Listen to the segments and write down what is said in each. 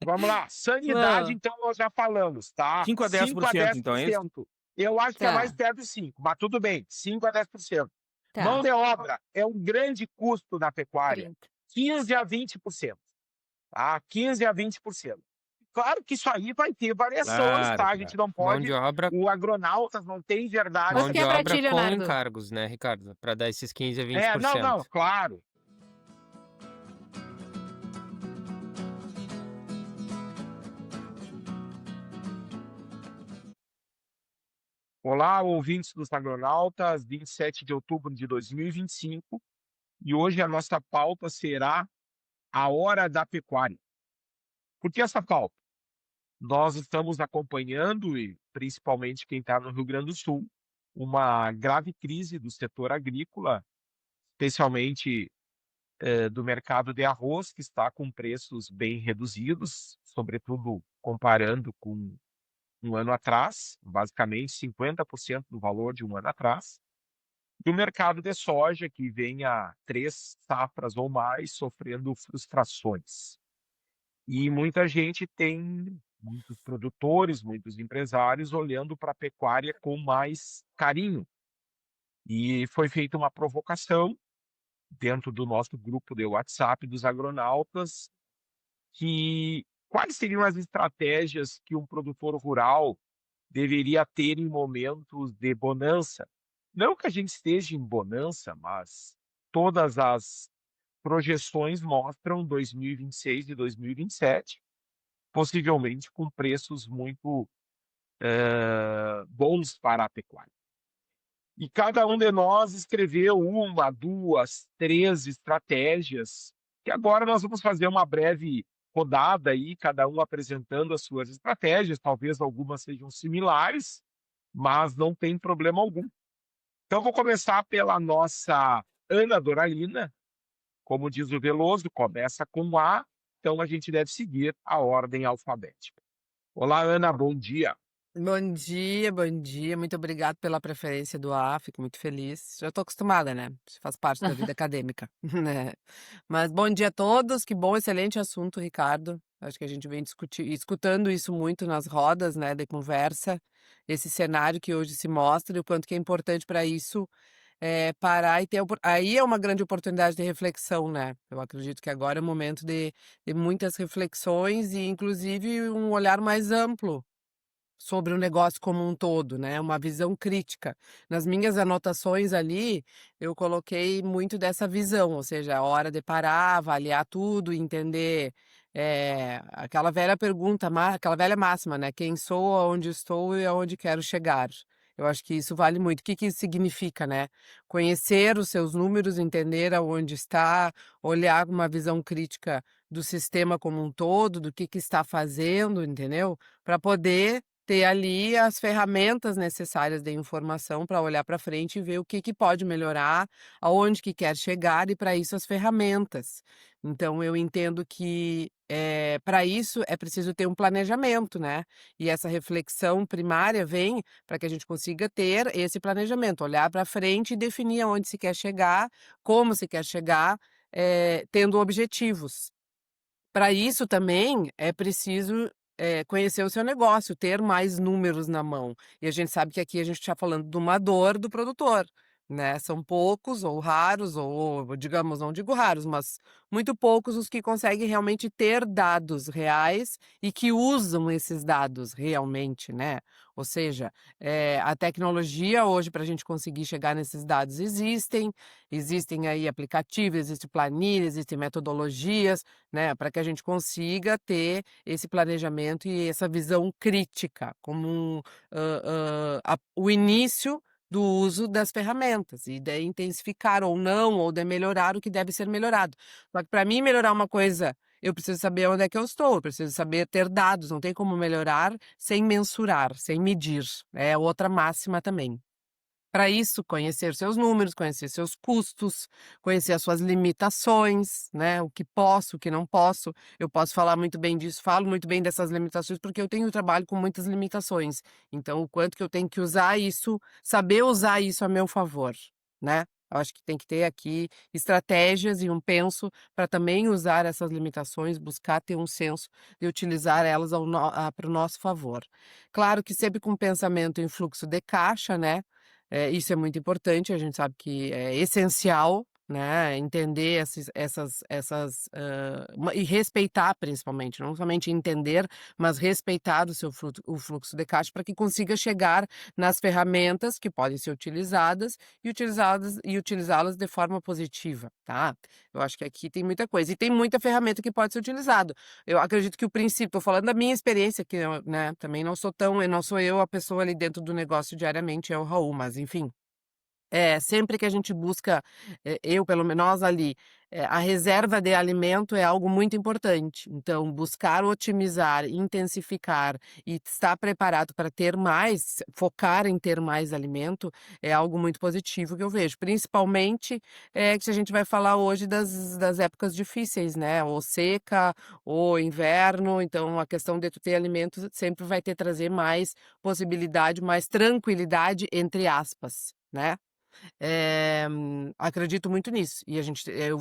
Vamos lá. Sanidade, Hã. então, nós já falamos, tá? 5 a dez por 5 a cento, dez então, por é isso? cento. Eu acho que é mais Tá, perto de 5, mas tudo bem, 5 a 10%. Mão tá. de obra é um grande custo na pecuária, 30. 15 a 20%, tá? 15 a 20%. Claro que isso aí vai ter variações, Claro, tá? A gente claro. não Mão de pode, obra o agronautas não tem verdade Quanto mão que de é pra obra ti, com Leonardo? encargos, né, Ricardo, para dar esses 15 a vinte é, por não, não, cento. claro. Olá, ouvintes dos Agronautas, 27 de outubro de 2025, e hoje a nossa pauta será a hora da pecuária. Por que essa pauta? Nós estamos acompanhando, e principalmente quem está no Rio Grande do Sul, uma grave crise do setor agrícola, especialmente do mercado de arroz, que está com preços bem reduzidos, sobretudo comparando com um ano atrás, basicamente 50% do valor de um ano atrás. Do mercado de soja, que vem há 3 safras ou mais sofrendo frustrações. E muita gente tem, muitos produtores, muitos empresários, olhando para a pecuária com mais carinho. E foi feita uma provocação dentro do nosso grupo de WhatsApp dos agronautas, que quais seriam as estratégias que um produtor rural deveria ter em momentos de bonança. Não que a gente esteja em bonança, mas todas as projeções mostram 2026 e 2027, possivelmente com preços muito bons para a pecuária. E cada um de nós escreveu uma, duas, três estratégias, que agora nós vamos fazer uma breve rodada aí, cada um apresentando as suas estratégias, talvez algumas sejam similares, mas não tem problema algum. Então, vou começar pela nossa Ana Doralina. Como diz o Veloso, começa com A, então a gente deve seguir a ordem alfabética. Olá, Ana, bom dia. Bom dia, bom dia. Muito obrigado pela preferência do A, fico muito feliz. Já estou acostumada, né, isso faz parte da vida acadêmica, né. Mas bom dia a todos, que bom, excelente assunto, Ricardo. Acho que a gente vem escutando isso muito nas rodas, né, de conversa, esse cenário que hoje se mostra e o quanto que é importante para isso, parar e ter aí é uma grande oportunidade de reflexão, né. Eu acredito que agora é o momento de muitas reflexões e inclusive um olhar mais amplo sobre o negócio como um todo, né, uma visão crítica. Nas minhas anotações ali, eu coloquei muito dessa visão, ou seja, a hora de parar, avaliar tudo, entender, aquela velha pergunta, aquela velha máxima, né, quem sou, aonde estou e aonde quero chegar. Eu acho que isso vale muito. O que que isso significa, né? Conhecer os seus números, entender aonde está, olhar com uma visão crítica do sistema como um todo, do que está fazendo, entendeu? Para poder ter ali as ferramentas necessárias de informação para olhar para frente e ver o que que pode melhorar, aonde que quer chegar e para isso as ferramentas. Então eu entendo que, para isso é preciso ter um planejamento, né, e essa reflexão primária vem para que a gente consiga ter esse planejamento, olhar para frente e definir aonde se quer chegar, como se quer chegar, tendo objetivos. Para isso também é preciso, conhecer o seu negócio, ter mais números na mão. E a gente sabe que aqui a gente está falando de uma dor do produtor, né, são poucos ou raros ou digamos, não digo raros, mas muito poucos os que conseguem realmente ter dados reais e que usam esses dados realmente, né. Ou seja, a tecnologia hoje para a gente conseguir chegar nesses dados existem aí aplicativos, existe planilha, existem metodologias, né, para que a gente consiga ter esse planejamento e essa visão crítica como o início do uso das ferramentas e de intensificar ou não, ou de melhorar o que deve ser melhorado. Só que para mim melhorar uma coisa, eu preciso saber onde é que eu estou, eu preciso saber ter dados, não tem como melhorar sem mensurar, sem medir, é outra máxima também. Para isso, conhecer seus números, conhecer seus custos, conhecer as suas limitações, né, o que posso, o que não posso. Eu posso falar muito bem disso, falo muito bem dessas limitações, porque eu tenho trabalho com muitas limitações. Então, o quanto que eu tenho que usar isso, saber usar isso a meu favor, né. Eu acho que tem que ter aqui estratégias e um penso para também usar essas limitações, buscar ter um senso de utilizar elas para o nosso favor. Claro que sempre com pensamento em fluxo de caixa, né? Isso é muito importante, a gente sabe que é essencial, né, entender e respeitar principalmente, não somente entender, mas respeitar o fluxo de caixa para que consiga chegar nas ferramentas que podem ser utilizadas e utilizá-las de forma positiva, tá. Eu acho que aqui tem muita coisa, e tem muita ferramenta que pode ser utilizado. Eu acredito que o princípio, tô falando da minha experiência que eu, né, também não sou eu a pessoa ali dentro do negócio diariamente, é o Raul, mas enfim. Sempre que a gente busca, eu pelo menos nós ali, a reserva de alimento é algo muito importante. Então buscar otimizar, intensificar e estar preparado para ter mais, focar em ter mais alimento, é algo muito positivo que eu vejo. Principalmente, que se a gente vai falar hoje das épocas difíceis, né, ou seca, ou inverno, então a questão de tu ter alimentos sempre vai te trazer mais possibilidade, mais "tranquilidade", entre aspas, né. Acredito muito nisso e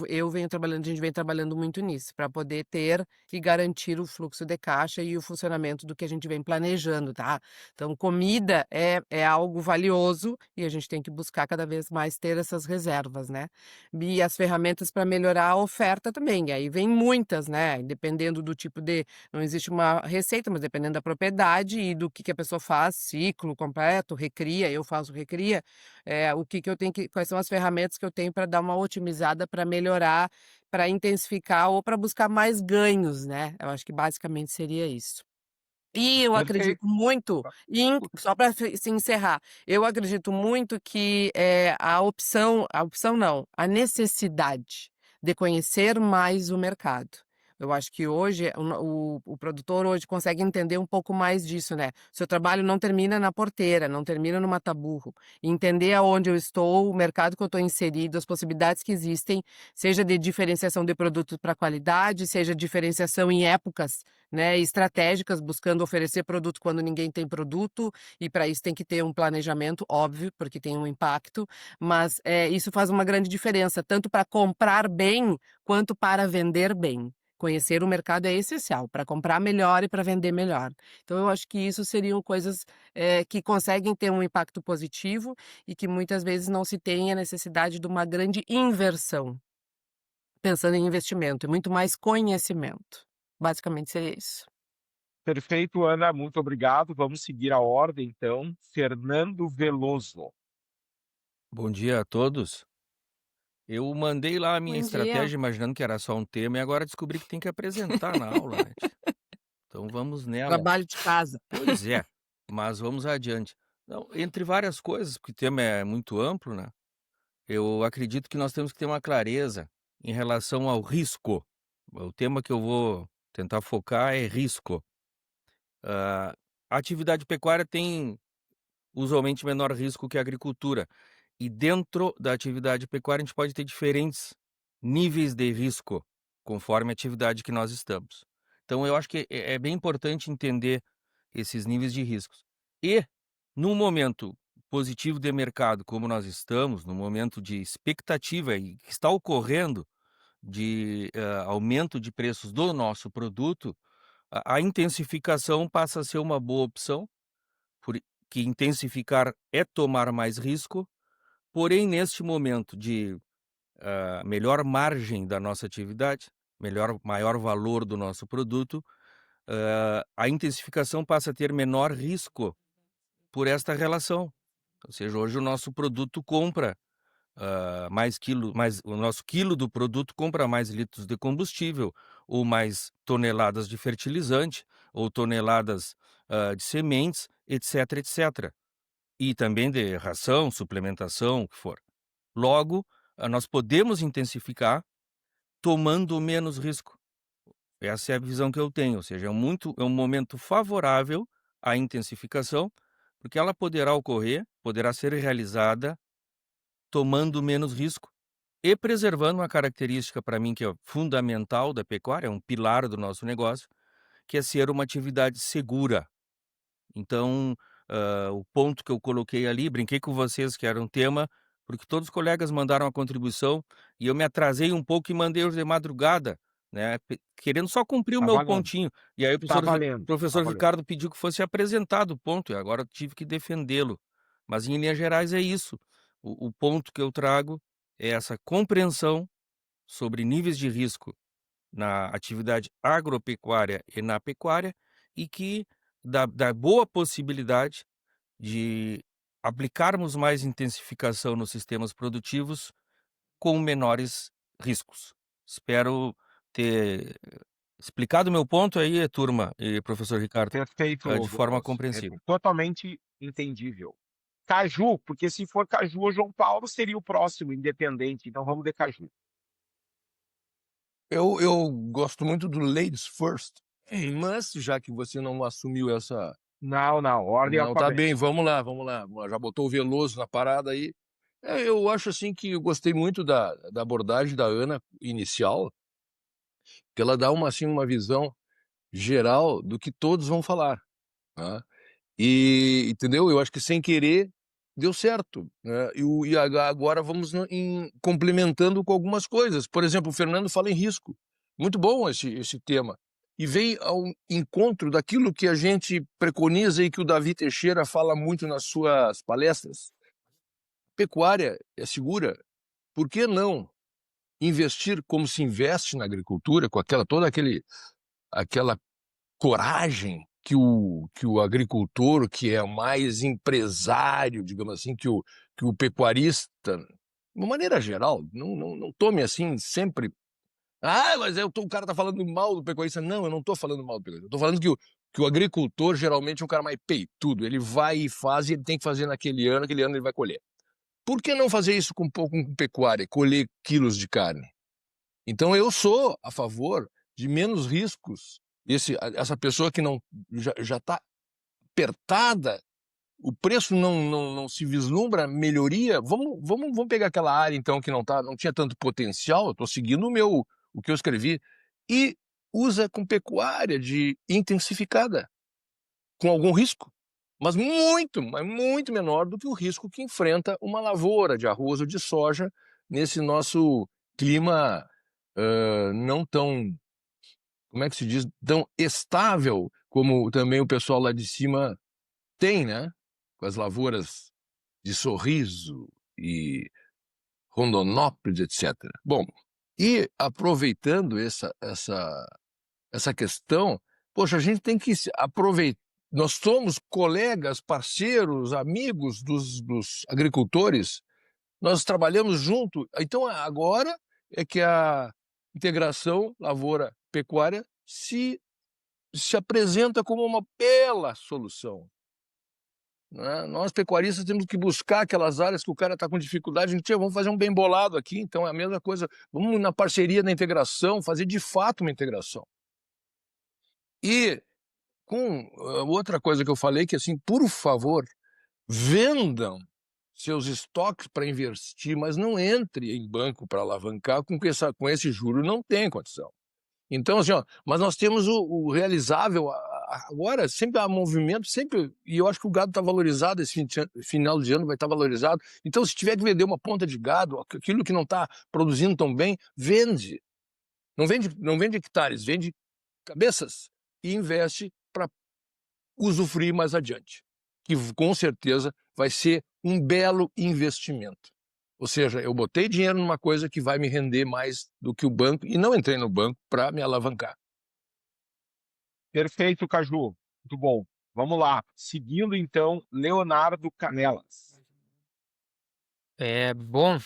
eu venho trabalhando a gente vem trabalhando muito nisso, para poder ter e garantir o fluxo de caixa e o funcionamento do que a gente vem planejando, tá. Então comida é algo valioso e a gente tem que buscar cada vez mais ter essas reservas, né. E as ferramentas para melhorar a oferta também, e aí vem muitas, né, dependendo do tipo de não existe uma receita, mas dependendo da propriedade e do que a pessoa faz, ciclo completo, recria, eu faço recria, o que que eu tenho que quais são as ferramentas que eu tenho para dar uma otimizada, para melhorar, para intensificar ou para buscar mais ganhos, né. Eu acho que basicamente seria isso. E eu acredito Perfeito. muito só para se encerrar, eu acredito muito que, a opção não, a necessidade de conhecer mais o mercado. Eu acho que hoje o produtor hoje consegue entender um pouco mais disso, né. Seu trabalho não termina na porteira, não termina no mata-burro. Entender aonde eu estou, o mercado que eu estou inserido, as possibilidades que existem, seja de diferenciação de produtos para qualidade, seja diferenciação em épocas, né, estratégicas, buscando oferecer produto quando ninguém tem produto, e para isso tem que ter um planejamento, óbvio, porque tem um impacto, mas, isso faz uma grande diferença, tanto para comprar bem, quanto para vender bem. Conhecer o mercado é essencial, para comprar melhor e para vender melhor. Então eu acho que isso seriam coisas, que conseguem ter um impacto positivo e que muitas vezes não se tem a necessidade de uma grande inversão, pensando em investimento, é muito mais conhecimento. Basicamente seria isso. Perfeito, Ana, muito obrigado. Vamos seguir a ordem, então. Fernando Veloso. Bom dia a todos. Eu mandei lá a minha Bom dia. estratégia imaginando que era só um tema e agora descobri que tem que apresentar na aula, né, tia. Então vamos nela. Trabalho de casa. Pois é, mas vamos adiante. Não, entre várias coisas, porque o tema é muito amplo, né, eu acredito que nós temos que ter uma clareza em relação ao risco. O tema que eu vou tentar focar é risco. Ah, a atividade pecuária tem usualmente menor risco que a agricultura. E dentro da atividade pecuária, a gente pode ter diferentes níveis de risco, conforme a atividade que nós estamos. Então, eu acho que é bem importante entender esses níveis de riscos. E, num momento positivo de mercado, como nós estamos, no momento de expectativa e que está ocorrendo de aumento de preços do nosso produto, a intensificação passa a ser uma boa opção, porque intensificar é tomar mais risco. Porém, neste momento de, melhor margem da nossa atividade, maior valor do nosso produto, a intensificação passa a ter menor risco por esta relação. Ou seja, hoje o nosso produto compra, o nosso quilo do produto compra mais litros de combustível, ou mais toneladas de fertilizante, ou toneladas, de sementes, etc, etc. E também de ração, suplementação, o que for. Logo, nós podemos intensificar tomando menos risco. Essa é a visão que eu tenho, ou seja, é um momento favorável à intensificação, porque ela poderá ser realizada tomando menos risco e preservando uma característica para mim que é fundamental da pecuária, é um pilar do nosso negócio, que é ser uma atividade segura. Então, o ponto que eu coloquei ali, brinquei com vocês que era um tema, porque todos os colegas mandaram a contribuição e eu me atrasei um pouco e mandei hoje de madrugada, né, querendo só cumprir o Tá meu valendo, pontinho. E aí o tá professor valendo, tá professor valendo. Ricardo pediu que fosse apresentado o ponto, e agora eu tive que defendê-lo. Mas em linhas gerais é isso. O ponto que eu trago é essa compreensão sobre níveis de risco na atividade agropecuária e na pecuária, e que da boa possibilidade de aplicarmos mais intensificação nos sistemas produtivos com menores riscos. Espero ter explicado meu ponto aí, turma e professor Ricardo, Perfeito, de forma Veloso. É compreensível. totalmente entendível. Caju, porque se for Caju ou João Paulo, seria o próximo, independente. Então vamos de Caju. Eu gosto muito do ladies first, mas já que você não assumiu essa. Não, não, ordem Não, tá bem, alfabética. vamos lá, vamos lá. Já botou o Veloso na parada aí. Eu acho assim que eu gostei muito da abordagem da Ana inicial, que ela dá assim, uma visão geral do que todos vão falar, né? E, entendeu? Eu acho que sem querer deu certo, né? Agora vamos complementando com algumas coisas. Por exemplo, o Fernando fala em risco. Muito bom esse tema. E vem ao encontro daquilo que a gente preconiza e que o Davi Teixeira fala muito nas suas palestras. Pecuária é segura. Por que não investir como se investe na agricultura, com aquela coragem que o agricultor, que é mais empresário, digamos assim, que o pecuarista, de uma maneira geral, não tome assim sempre. Ah, mas o cara tá falando mal do pecuarista. Não, eu não tô falando mal do pecuarista. Eu tô falando que o agricultor geralmente é um cara mais peitudo. Ele vai e faz e ele tem que fazer aquele ano ele vai colher. Por que não fazer isso com pecuária, colher quilos de carne? Então eu sou a favor de menos riscos. Essa pessoa que não já está apertada, o preço não se vislumbra melhoria. Vamos pegar aquela área então que não tinha tanto potencial. Eu estou seguindo o que eu escrevi e usa com pecuária de intensificada, com algum risco, mas muito menor do que o risco que enfrenta uma lavoura de arroz ou de soja nesse nosso clima não tão, como é que se diz, tão estável como também o pessoal lá de cima tem, né? Com as lavouras de Sorriso e Rondonópolis, etc. Bom, e aproveitando essa questão, poxa, a gente tem que aproveitar. Nós somos colegas, parceiros, amigos dos agricultores, nós trabalhamos junto. Então, agora é que a integração lavoura-pecuária se apresenta como uma bela solução, né? Nós, pecuaristas, temos que buscar aquelas áreas que o cara está com dificuldade. Vamos fazer um bem bolado aqui, então é a mesma coisa. Vamos na parceria, na integração, fazer de fato uma integração. E com outra coisa que eu falei, que assim, por favor, vendam seus estoques para investir, mas não entre em banco para alavancar com esse juro, não tem condição. Então, assim, mas nós temos o realizável agora, sempre há movimento, sempre, e eu acho que o gado está valorizado, esse final de ano vai estar valorizado. Então, se tiver que vender uma ponta de gado, aquilo que não está produzindo tão bem, vende. Não vende hectares, vende cabeças e investe para usufruir mais adiante, que com certeza vai ser um belo investimento. Ou seja, eu botei dinheiro numa coisa que vai me render mais do que o banco e não entrei no banco para me alavancar. Perfeito, Caju. Muito bom. Vamos lá. Seguindo, então, Leonardo Canelas. Bom,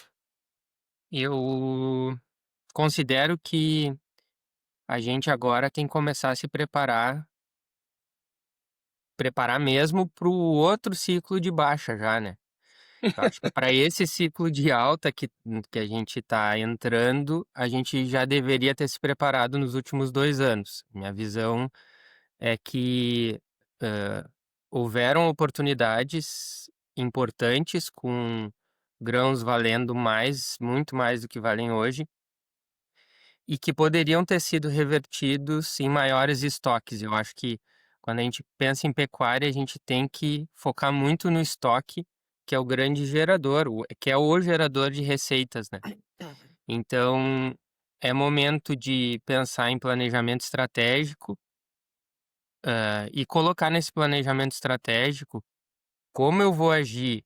eu considero que a gente agora tem que começar a se preparar mesmo para o outro ciclo de baixa já, né? Eu acho que para esse ciclo de alta que a gente está entrando, a gente já deveria ter se preparado nos últimos 2 anos. Minha visão é que houveram oportunidades importantes com grãos valendo muito mais do que valem hoje, e que poderiam ter sido revertidos em maiores estoques. Eu acho que quando a gente pensa em pecuária, a gente tem que focar muito no estoque que é o grande gerador, que é o gerador de receitas, né? Então, é momento de pensar em planejamento estratégico, e colocar nesse planejamento estratégico como eu vou agir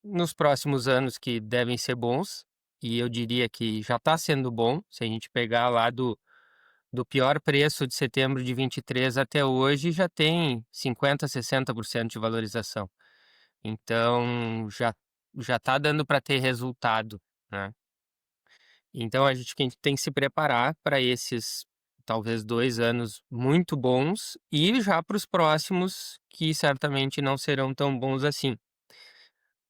nos próximos anos que devem ser bons, e eu diria que já está sendo bom, se a gente pegar lá do pior preço de setembro de 23 até hoje, já tem 50, 60% de valorização. Então, já está dando para ter resultado, né? Então, a gente tem que se preparar para esses, talvez, 2 anos muito bons e já para os próximos, que certamente não serão tão bons assim.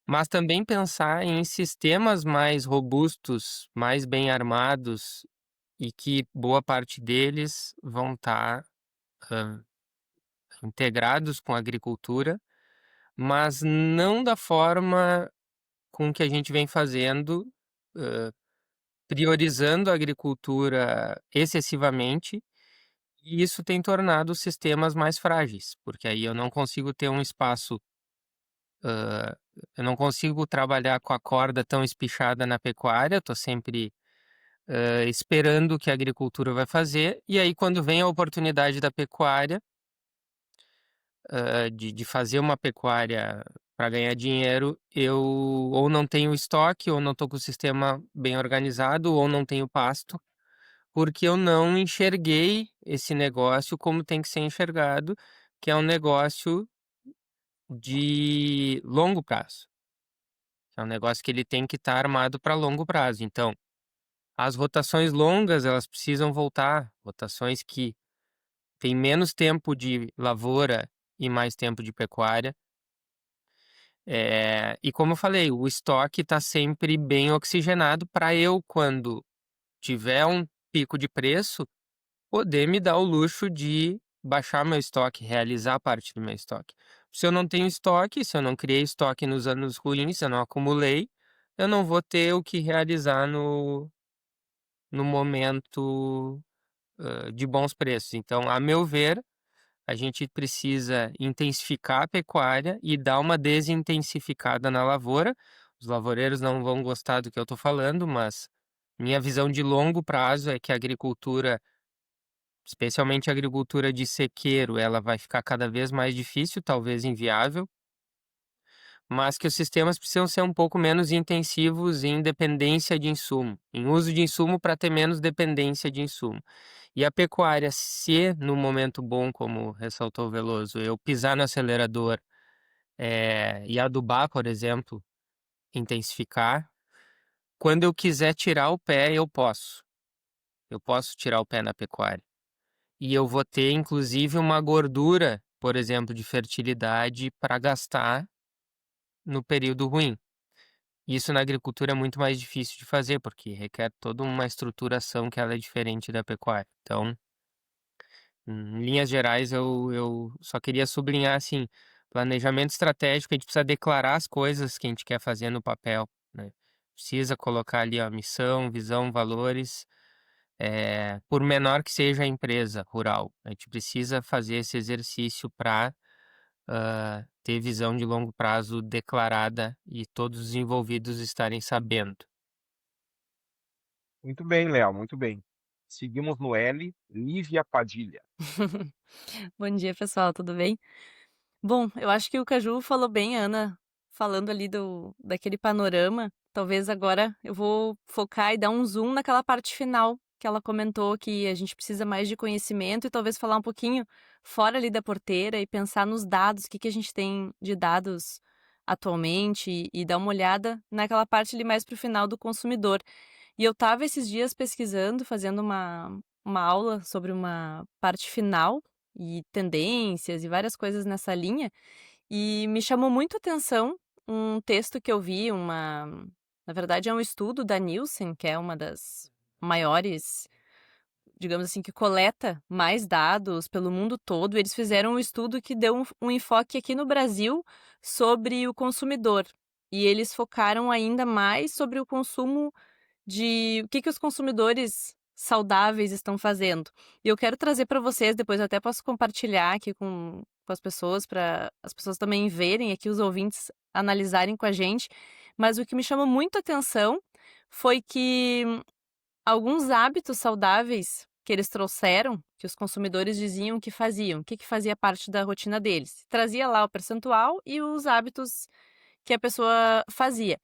Mas também pensar em sistemas mais robustos, mais bem armados e que boa parte deles vão estar integrados com a agricultura, mas não da forma com que a gente vem fazendo, hã, priorizando a agricultura excessivamente, e isso tem tornado os sistemas mais frágeis, porque aí eu não consigo ter um espaço, hã, eu não consigo trabalhar com a corda tão espichada na pecuária, eu tô sempre, esperando o que a agricultura vai fazer, e aí quando vem a oportunidade da pecuária, de fazer uma pecuária para ganhar dinheiro, eu ou não tenho estoque, ou não estou com o sistema bem organizado, ou não tenho pasto, porque eu não enxerguei esse negócio como tem que ser enxergado, que é um negócio de longo prazo. É um negócio que ele tem que estar armado para longo prazo. Então, as rotações longas, elas precisam voltar, rotações que têm menos tempo de lavoura e mais tempo de pecuária. E como eu falei, o estoque está sempre bem oxigenado para eu, quando tiver um pico de preço, poder me dar o luxo de baixar meu estoque, realizar parte do meu estoque. Se eu não tenho estoque, se eu não criei estoque nos anos ruins, se eu não acumulei, eu não vou ter o que realizar no momento, de bons preços. Então, a meu ver, a gente precisa intensificar a pecuária e dar uma desintensificada na lavoura. Os lavoureiros não vão gostar do que eu estou falando, mas minha visão de longo prazo é que a agricultura, especialmente a agricultura de sequeiro, ela vai ficar cada vez mais difícil, talvez inviável, mas que os sistemas precisam ser um pouco menos intensivos em dependência de insumo, em uso de insumo para ter menos dependência de insumo. E a pecuária, se no momento bom, como ressaltou o Veloso, eu pisar no acelerador, e adubar, por exemplo, intensificar, quando eu quiser tirar o pé, eu posso. Eu posso tirar o pé na pecuária. E eu vou ter, inclusive, uma gordura, por exemplo, de fertilidade para gastar no período ruim. Isso na agricultura é muito mais difícil de fazer, porque requer toda uma estruturação que ela é diferente da pecuária. Então, em linhas gerais, eu só queria sublinhar, assim, planejamento estratégico, a gente precisa declarar as coisas que a gente quer fazer no papel, né? Precisa colocar ali a missão, visão, valores, por menor que seja a empresa rural. A gente precisa fazer esse exercício para ter visão de longo prazo declarada e todos os envolvidos estarem sabendo. Muito bem, Léo, muito bem. Seguimos no L, Lívia Padilha. Bom dia, pessoal, tudo bem? Bom, eu acho que o Caju falou bem, a Ana, falando ali daquele panorama. Talvez agora eu vou focar e dar um zoom naquela parte final que ela comentou que a gente precisa mais de conhecimento e talvez falar um pouquinho fora ali da porteira e pensar nos dados, o que a gente tem de dados atualmente e dar uma olhada naquela parte ali mais para o final do consumidor. E eu estava esses dias pesquisando, fazendo uma aula sobre uma parte final e tendências e várias coisas nessa linha, e me chamou muito a atenção um texto que eu vi, na verdade é um estudo da Nielsen, que é uma das maiores, digamos assim, que coleta mais dados pelo mundo todo. Eles fizeram um estudo que deu um enfoque aqui no Brasil sobre o consumidor. E eles focaram ainda mais sobre o consumo o que os consumidores saudáveis estão fazendo. E eu quero trazer para vocês, depois eu até posso compartilhar aqui com as pessoas, para as pessoas também verem aqui, os ouvintes analisarem com a gente. Mas o que me chamou muito a atenção foi que alguns hábitos saudáveis que eles trouxeram, que os consumidores diziam que faziam, o que fazia parte da rotina deles. Trazia lá o percentual e os hábitos que a pessoa fazia.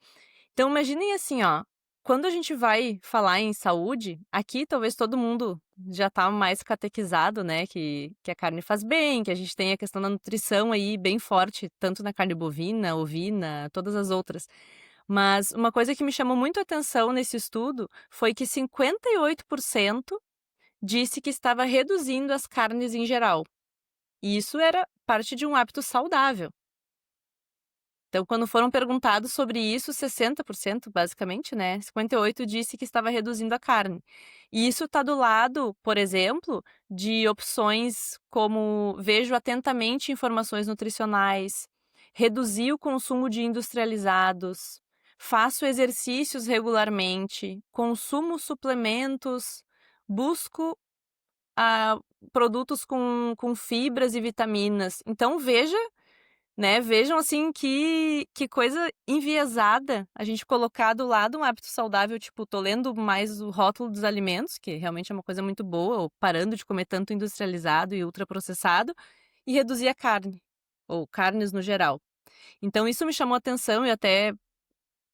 Então, imaginem assim, ó, quando a gente vai falar em saúde, aqui talvez todo mundo já tá mais catequizado, né, que a carne faz bem, que a gente tem a questão da nutrição aí bem forte, tanto na carne bovina, ovina, todas as outras. Mas uma coisa que me chamou muito a atenção nesse estudo foi que 58% disse que estava reduzindo as carnes em geral. E isso era parte de um hábito saudável. Então, quando foram perguntados sobre isso, 60%, basicamente, né? 58% disse que estava reduzindo a carne. E isso está do lado, por exemplo, de opções como vejo atentamente informações nutricionais, reduzir o consumo de industrializados, faço exercícios regularmente, consumo suplementos, busco produtos com fibras e vitaminas. Então, né, vejam assim que coisa enviesada a gente colocar do lado um hábito saudável, tipo, tô lendo mais o rótulo dos alimentos, que realmente é uma coisa muito boa, ou parando de comer tanto industrializado e ultraprocessado, e reduzir a carne, ou carnes no geral. Então isso me chamou a atenção e até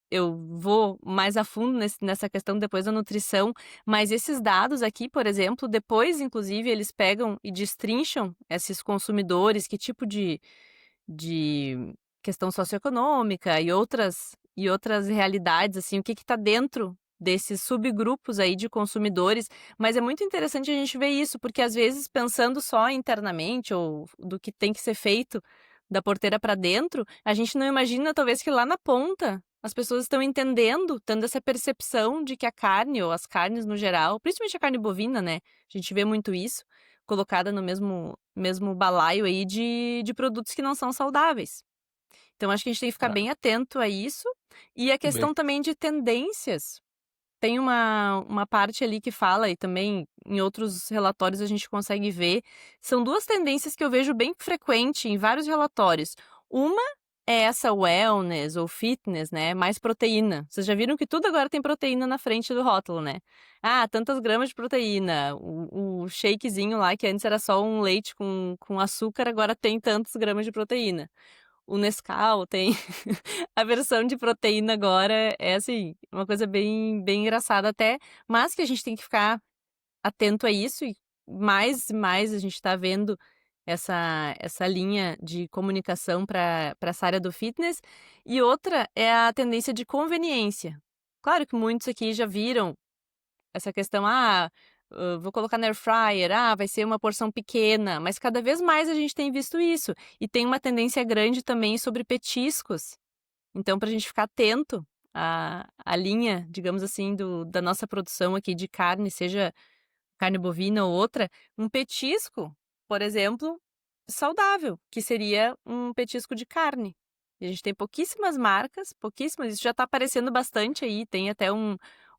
eu vou mais a fundo nessa questão depois da nutrição, mas esses dados aqui, por exemplo, depois, inclusive, eles pegam e destrincham esses consumidores, que tipo de questão socioeconômica e outras realidades, assim, o que está dentro desses subgrupos aí de consumidores, mas é muito interessante a gente ver isso, porque às vezes pensando só internamente ou do que tem que ser feito da porteira para dentro, a gente não imagina talvez que lá na ponta as pessoas estão entendendo, tendo essa percepção de que a carne ou as carnes no geral, principalmente a carne bovina, né? A gente vê muito isso colocada no mesmo balaio aí de produtos que não são saudáveis. Então, acho que a gente tem que ficar Ah, bem atento a isso. E a muito bem. questão também de tendências. Tem uma parte ali que fala, e também em outros relatórios a gente consegue ver, são duas tendências que eu vejo bem frequente em vários relatórios. Uma é essa wellness ou fitness, né? Mais proteína. Vocês já viram que tudo agora tem proteína na frente do rótulo, né? Ah, tantas gramas de proteína. O shakezinho lá, que antes era só um leite com açúcar, agora tem tantos gramas de proteína. O Nescau tem a versão de proteína agora, é assim, uma coisa bem engraçada até, mas que a gente tem que ficar atento a isso e mais a gente está vendo essa linha de comunicação para essa área do fitness. E outra é a tendência de conveniência. Claro que muitos aqui já viram essa questão, vou colocar na air fryer, vai ser uma porção pequena, mas cada vez mais a gente tem visto isso. E tem uma tendência grande também sobre petiscos. Então, para a gente ficar atento à linha, digamos assim, da nossa produção aqui de carne, seja carne bovina ou outra, um petisco, por exemplo, saudável, que seria um petisco de carne. E a gente tem pouquíssimas marcas, pouquíssimas, isso já está aparecendo bastante aí, tem até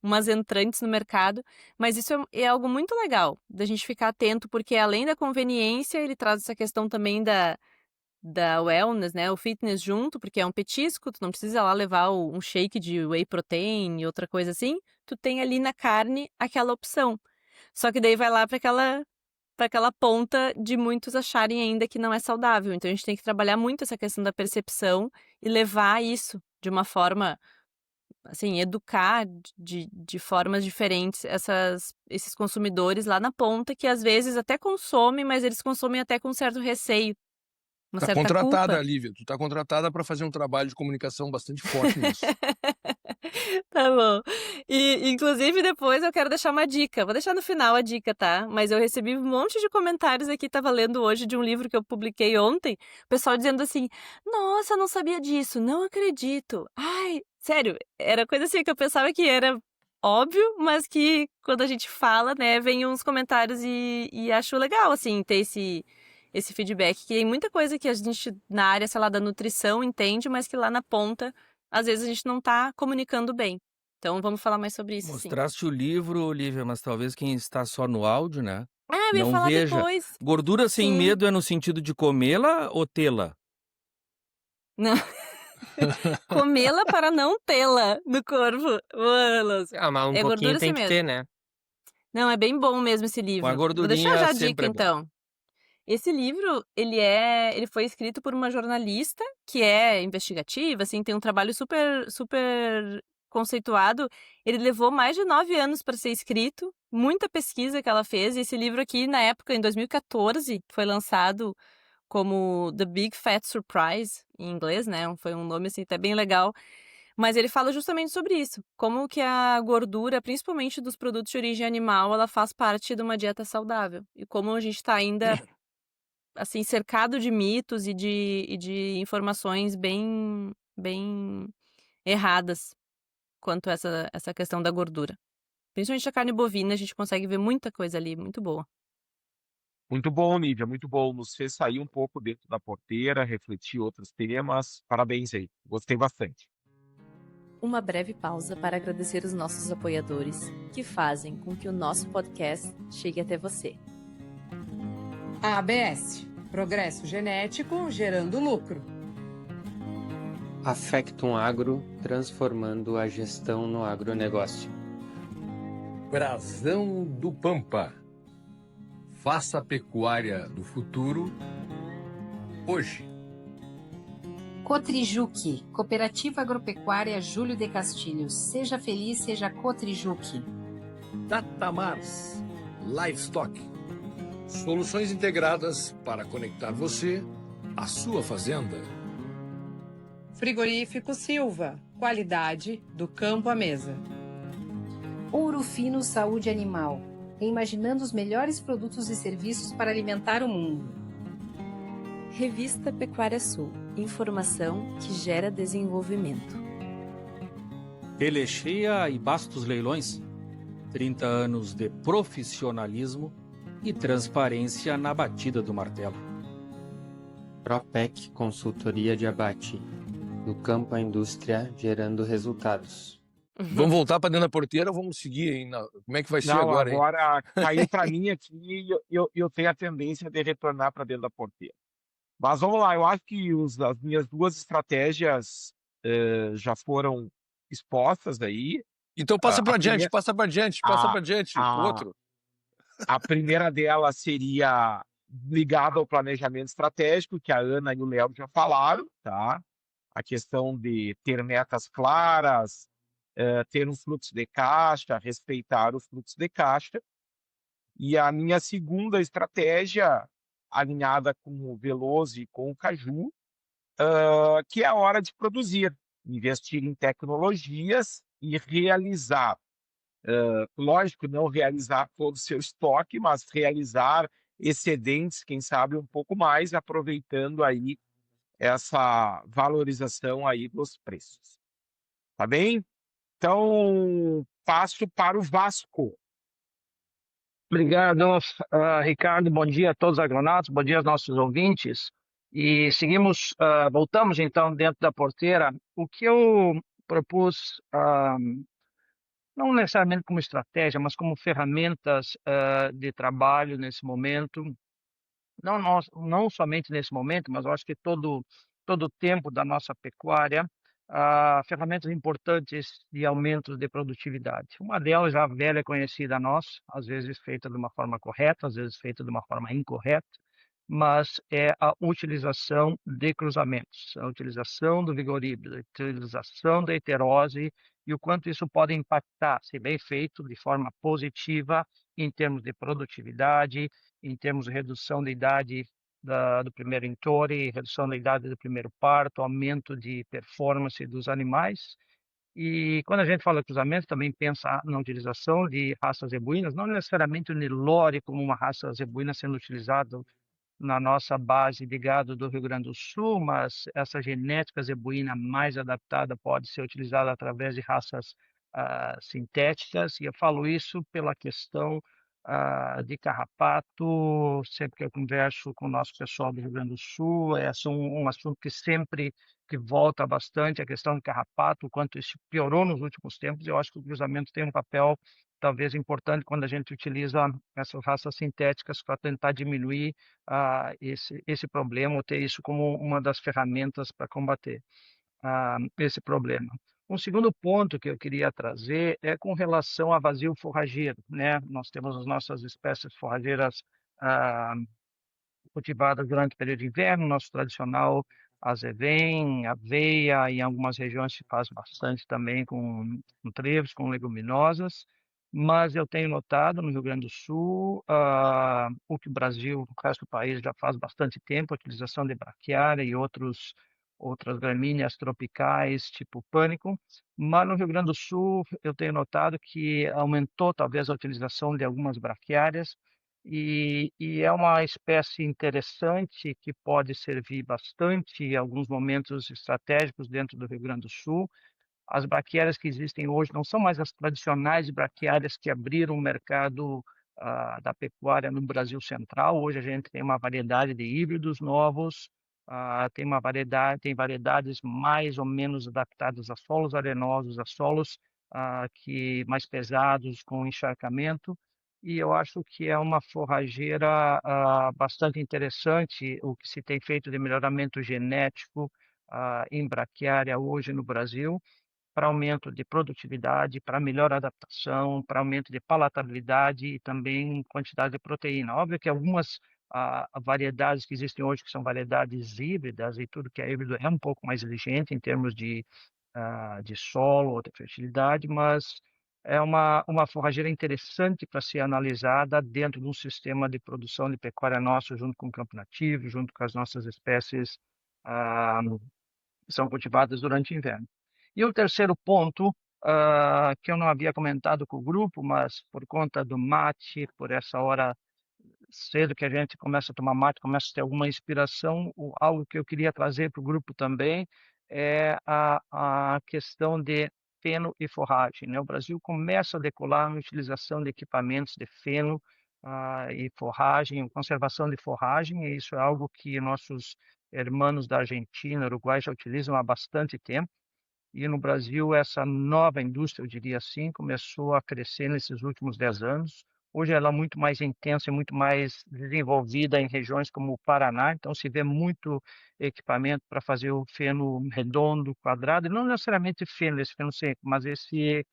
umas entrantes no mercado, mas isso é algo muito legal da gente ficar atento, porque além da conveniência, ele traz essa questão também da wellness, né, o fitness junto, porque é um petisco, tu não precisa lá levar um shake de whey protein e outra coisa assim, tu tem ali na carne aquela opção. Só que daí vai lá para aquela ponta de muitos acharem ainda que não é saudável. Então a gente tem que trabalhar muito essa questão da percepção e levar isso de uma forma, assim, educar de formas diferentes esses consumidores lá na ponta, que às vezes até consomem, mas eles consomem até com certo receio, uma Tá certa contratada, culpa. Lívia. Tu tá contratada para fazer um trabalho de comunicação bastante forte nisso. Tá bom. E, inclusive, depois eu quero deixar uma dica. Vou deixar no final a dica, tá? Mas eu recebi um monte de comentários aqui, tava lendo hoje de um livro que eu publiquei ontem. O pessoal dizendo assim: Nossa, não sabia disso, não acredito. Ai, sério, era coisa assim que eu pensava que era óbvio, mas que quando a gente fala, né, vem uns comentários e acho legal, assim, ter esse feedback. Que tem muita coisa que a gente, na área, sei lá, da nutrição entende, mas que lá na ponta às vezes a gente não tá comunicando bem. Então vamos falar mais sobre isso, sim. Mostraste o livro, Olivia, mas talvez quem está só no áudio, né? Ah, eu ia Não falar veja. depois. Gordura sem Sim. medo é no sentido de comê-la ou tê-la? Não. Comê-la para não tê-la no corpo. Mas Ah, mas um é pouquinho gordura tem sem que medo. ter, né? Não, é bem bom mesmo esse Com a livro. Vou gordurinha deixar já a sempre dica, é bom. então. Esse livro, ele foi escrito por uma jornalista que é investigativa, assim, tem um trabalho super, super conceituado. Ele levou mais de 9 anos para ser escrito, muita pesquisa que ela fez. E esse livro aqui, na época, em 2014, foi lançado como The Big Fat Surprise, em inglês, né? Foi um nome, assim, até bem legal. Mas ele fala justamente sobre isso, como que a gordura, principalmente dos produtos de origem animal, ela faz parte de uma dieta saudável. E como a gente está ainda assim, cercado de mitos e de informações bem erradas quanto a essa questão da gordura. Principalmente a carne bovina, a gente consegue ver muita coisa ali, muito boa. Muito bom, Nívia, muito bom. Nos fez sair um pouco dentro da porteira, refletir outros temas. Parabéns aí, gostei bastante. Uma breve pausa para agradecer os nossos apoiadores, que fazem com que o nosso podcast chegue até você. A ABS, progresso genético gerando lucro. Affectum Agro, transformando a gestão no agronegócio. Brasão do Pampa. Faça a pecuária do futuro hoje. Cotrijuque, Cooperativa Agropecuária Júlio de Castilhos. Seja feliz, seja Cotrijuque. Tatamars Livestock. Soluções integradas para conectar você à sua fazenda. Frigorífico Silva, qualidade do campo à mesa. Ouro Fino Saúde Animal, imaginando os melhores produtos e serviços para alimentar o mundo. Revista Pecuária Sul, informação que gera desenvolvimento. Telexeia e Bastos Leilões, 30 anos de profissionalismo e transparência na batida do martelo. Propec Consultoria de Abate, do campo à indústria gerando resultados. Vamos voltar para dentro da porteira ou vamos seguir aí? Como é que vai ser Não, agora, hein? agora caiu para mim aqui e eu tenho a tendência de retornar para dentro da porteira. Mas vamos lá, eu acho que as minhas duas estratégias já foram expostas aí. Então passa A para adiante, primeira, passa para adiante, a, passa para adiante. O a, outro. a primeira delas seria ligada ao planejamento estratégico, que a Ana e o Léo já falaram, tá? A questão de ter metas claras, ter um fluxo de caixa, respeitar o fluxo de caixa. E a minha segunda estratégia, alinhada com o Veloso e com o Caju, que é a hora de produzir, investir em tecnologias e realizar. Lógico, não realizar todo o seu estoque, mas realizar excedentes, quem sabe um pouco mais, aproveitando aí essa valorização aí dos preços. Tá bem? Então, passo para o Vasco. Obrigado, Ricardo. Bom dia a todos os agronautas, bom dia aos nossos ouvintes. E seguimos, voltamos então dentro da porteira. O que eu propus, não necessariamente como estratégia, mas como ferramentas de trabalho nesse momento, não somente nesse momento, mas eu acho que todo o tempo da nossa pecuária, ferramentas importantes de aumento de produtividade. Uma delas já velha conhecida a nós, às vezes feita de uma forma correta, às vezes feita de uma forma incorreta, mas é a utilização de cruzamentos, a utilização do vigor híbrido, a utilização da heterose e o quanto isso pode impactar, se bem feito, de forma positiva em termos de produtividade, em termos de redução da idade do primeiro entore, redução da idade do primeiro parto, aumento de performance dos animais. E quando a gente fala de cruzamento, também pensa na utilização de raças zebuínas, não necessariamente o Nelore como uma raça zebuína sendo utilizado na nossa base de gado do Rio Grande do Sul, mas essa genética zebuína mais adaptada pode ser utilizada através de raças sintéticas, e eu falo isso pela questão de carrapato. Sempre que eu converso com o nosso pessoal do Rio Grande do Sul, é um assunto que sempre que volta bastante, a questão do carrapato, o quanto isso piorou nos últimos tempos. Eu acho que o cruzamento tem um papel talvez importante quando a gente utiliza essas raças sintéticas para tentar diminuir esse problema, ou ter isso como uma das ferramentas para combater esse problema. Um segundo ponto que eu queria trazer é com relação a vazio forrageiro, né? Nós temos as nossas espécies forrageiras cultivadas durante o período de inverno, nosso tradicional azevém, aveia, e em algumas regiões se faz bastante também com trevos, com leguminosas, mas eu tenho notado no Rio Grande do Sul, o que o Brasil, o resto do país já faz bastante tempo, a utilização de braquiária e outras gramíneas tropicais, tipo pânico, mas no Rio Grande do Sul eu tenho notado que aumentou talvez a utilização de algumas braquiárias, e é uma espécie interessante que pode servir bastante em alguns momentos estratégicos dentro do Rio Grande do Sul. As braquiárias que existem hoje não são mais as tradicionais braquiárias que abriram o mercado da pecuária no Brasil Central. Hoje a gente tem uma variedade de híbridos novos, tem variedades mais ou menos adaptadas a solos arenosos, a solos que mais pesados, com encharcamento. E eu acho que é uma forrageira bastante interessante o que se tem feito de melhoramento genético em braquiária hoje no Brasil, para aumento de produtividade, para melhor adaptação, para aumento de palatabilidade e também quantidade de proteína. Óbvio que algumas variedades que existem hoje, que são variedades híbridas, e tudo que é híbrido é um pouco mais exigente em termos de solo ou de fertilidade, mas é uma forrageira interessante para ser analisada dentro de um sistema de produção de pecuária nosso, junto com o campo nativo, junto com as nossas espécies que são cultivadas durante o inverno. E o terceiro ponto, que eu não havia comentado com o grupo, mas por conta do mate, por essa hora cedo que a gente começa a tomar mate, começa a ter alguma inspiração, algo que eu queria trazer para o grupo também é a questão de feno e forragem, né? O Brasil começa a decolar na utilização de equipamentos de feno e forragem, conservação de forragem, e isso é algo que nossos irmãos da Argentina, Uruguai já utilizam há bastante tempo. E no Brasil, essa nova indústria, eu diria assim, começou a crescer nesses últimos 10 anos. Hoje ela é muito mais intensa e muito mais desenvolvida em regiões como o Paraná. Então, se vê muito equipamento para fazer o feno redondo, quadrado, e não necessariamente feno, esse feno seco, mas esse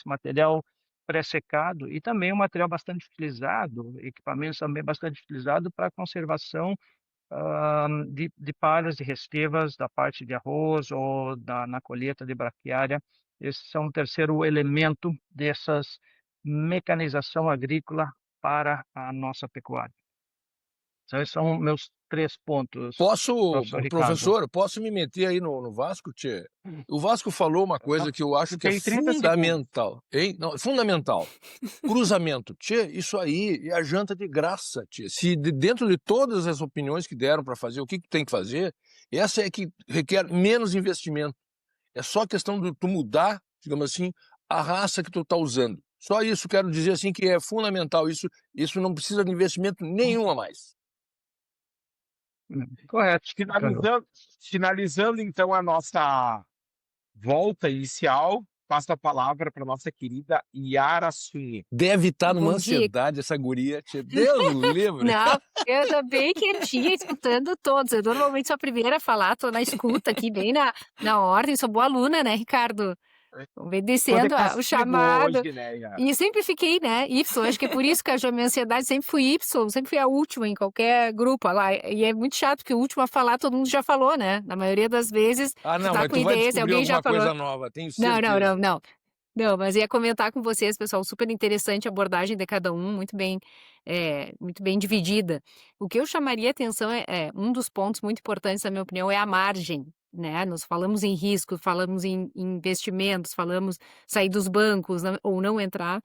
material pré-secado, e também um material bastante utilizado, equipamentos também bastante utilizados para conservação de palhas, de restevas da parte de arroz ou na colheita de braquiária. Esses são o terceiro elemento dessas mecanização agrícola para a nossa pecuária. Então, esses são meus 3 pontos, professor, posso me meter aí no Vasco, tchê? O Vasco falou uma coisa que eu acho que é fundamental, hein? Não, fundamental. Cruzamento, tchê, isso aí é a janta de graça, tchê. Se dentro de todas as opiniões que deram para fazer, o que tem que fazer, essa é que requer menos investimento. É só questão de tu mudar, digamos assim, a raça que tu tá usando. Só isso quero dizer assim que é fundamental. Isso não precisa de investimento nenhum a mais. Correto. Finalizando então a nossa volta inicial, passo a palavra para nossa querida Yara Swing. Deve estar numa ansiedade essa guria, Deus o livre. Não, eu tô bem quietinha, escutando todos. Eu normalmente sou a primeira a falar, tô na escuta aqui, bem na ordem. Sou boa aluna, né, Ricardo? Obedecendo o chamado. Hoje, né, e sempre fiquei, né, Y. Acho que é por isso que a minha ansiedade sempre fui Y, sempre fui a última em qualquer grupo lá. E é muito chato, porque o último a falar, todo mundo já falou, né? Na maioria das vezes, não, tá mas com tu vai ideias, descobrir alguém já alguma falou. coisa nova, tenho certeza. Não, mas ia comentar com vocês, pessoal, super interessante a abordagem de cada um, muito bem dividida. O que eu chamaria atenção um dos pontos muito importantes, na minha opinião, é a margem, né? Nós falamos em risco, falamos em investimentos, falamos sair dos bancos ou não entrar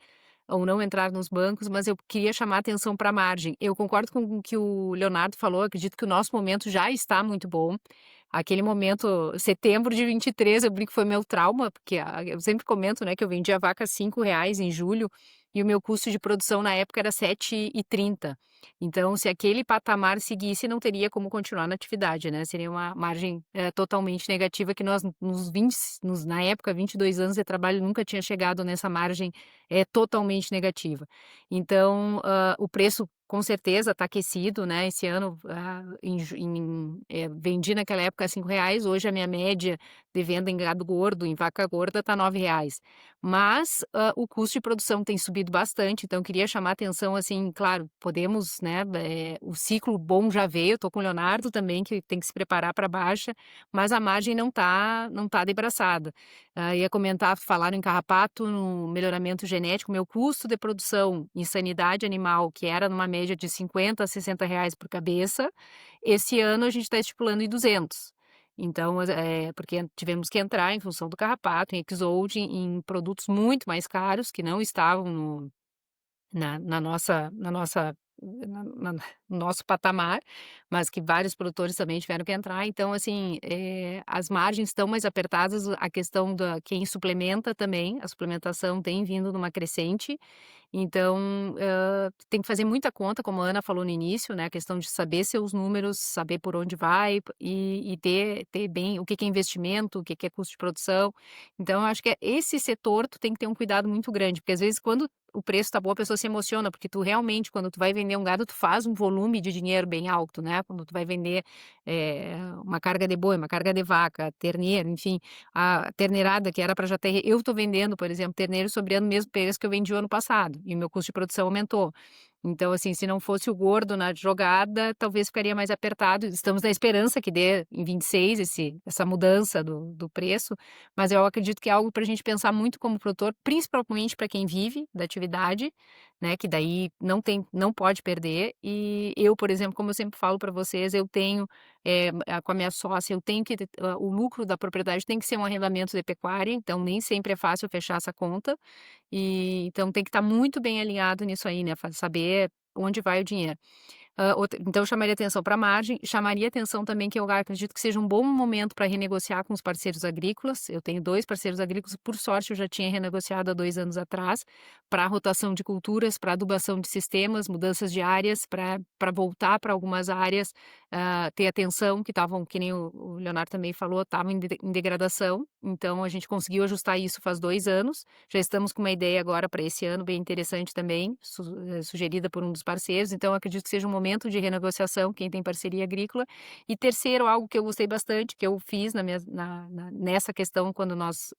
nos bancos, mas eu queria chamar a atenção para a margem. Eu concordo com o que o Leonardo falou, acredito que o nosso momento já está muito bom. aquele momento, setembro de 23, eu brinco que foi meu trauma, porque eu sempre comento, né, que eu vendia vaca a R$ 5 em julho e o meu custo de produção na época era 7,30. Então, se aquele patamar seguisse, não teria como continuar na atividade, né? Seria uma margem totalmente negativa que nós, na época, 22 anos de trabalho, nunca tinha chegado nessa margem totalmente negativa. Então, o preço com certeza está aquecido, né? Esse ano vendi naquela época a R$ 5, hoje a minha média de venda em gado gordo, em vaca gorda, está R$ 9. Mas o custo de produção tem subido bastante, então eu queria chamar a atenção, assim, claro, podemos, né? O ciclo bom já veio, estou com o Leonardo também, que tem que se preparar para baixa, mas a margem não tá debraçada. Ia comentar, falaram em carrapato, no melhoramento genético, meu custo de produção em sanidade animal, que era numa média de R$ 50 a R$ 60 por cabeça, esse ano a gente está estipulando em 200. Então, porque tivemos que entrar em função do carrapato, em Exold, em produtos muito mais caros, que não estavam no nosso patamar, mas que vários produtores também tiveram que entrar. Então, assim, as margens estão mais apertadas, a questão da quem suplementa também, a suplementação tem vindo numa crescente. Então, tem que fazer muita conta, como a Ana falou no início, né? A questão de saber seus números, saber por onde vai e ter bem o que é investimento, o que é custo de produção. Então, eu acho que esse setor tu tem que ter um cuidado muito grande, porque às vezes quando o preço tá bom, a pessoa se emociona, porque tu realmente, quando tu vai vender um gado, tu faz um volume de dinheiro bem alto, né? Quando tu vai vender uma carga de boi, uma carga de vaca, terneiro, enfim, a terneirada que era para já ter. Eu tô vendendo, por exemplo, terneiro sobre ano mesmo preço que eu vendi o ano passado, e o meu custo de produção aumentou. Então, assim, se não fosse o gordo na jogada, talvez ficaria mais apertado. Estamos na esperança que dê em 26 essa mudança do preço, mas eu acredito que é algo para a gente pensar muito como produtor, principalmente para quem vive da atividade, né? Que daí não pode perder. E eu, por exemplo, como eu sempre falo para vocês, eu tenho com a minha sócia, eu tenho que o lucro da propriedade tem que ser um arrendamento de pecuária, então nem sempre é fácil fechar essa conta. E então tem que estar muito bem alinhado nisso aí, né? Saber onde vai o dinheiro. Então, eu chamaria atenção para a margem, chamaria atenção também que eu acredito que seja um bom momento para renegociar com os parceiros agrícolas. Eu tenho 2 parceiros agrícolas, por sorte eu já tinha renegociado há 2 anos atrás, para rotação de culturas, para adubação de sistemas, mudanças de áreas, para voltar para algumas áreas, ter atenção, que nem o Leonardo também falou, estavam em degradação, então a gente conseguiu ajustar isso faz 2 anos, já estamos com uma ideia agora para esse ano, bem interessante também, sugerida por um dos parceiros, então eu acredito que seja um momento de renegociação, quem tem parceria agrícola. E terceiro, algo que eu gostei bastante, que eu fiz nessa questão, quando nós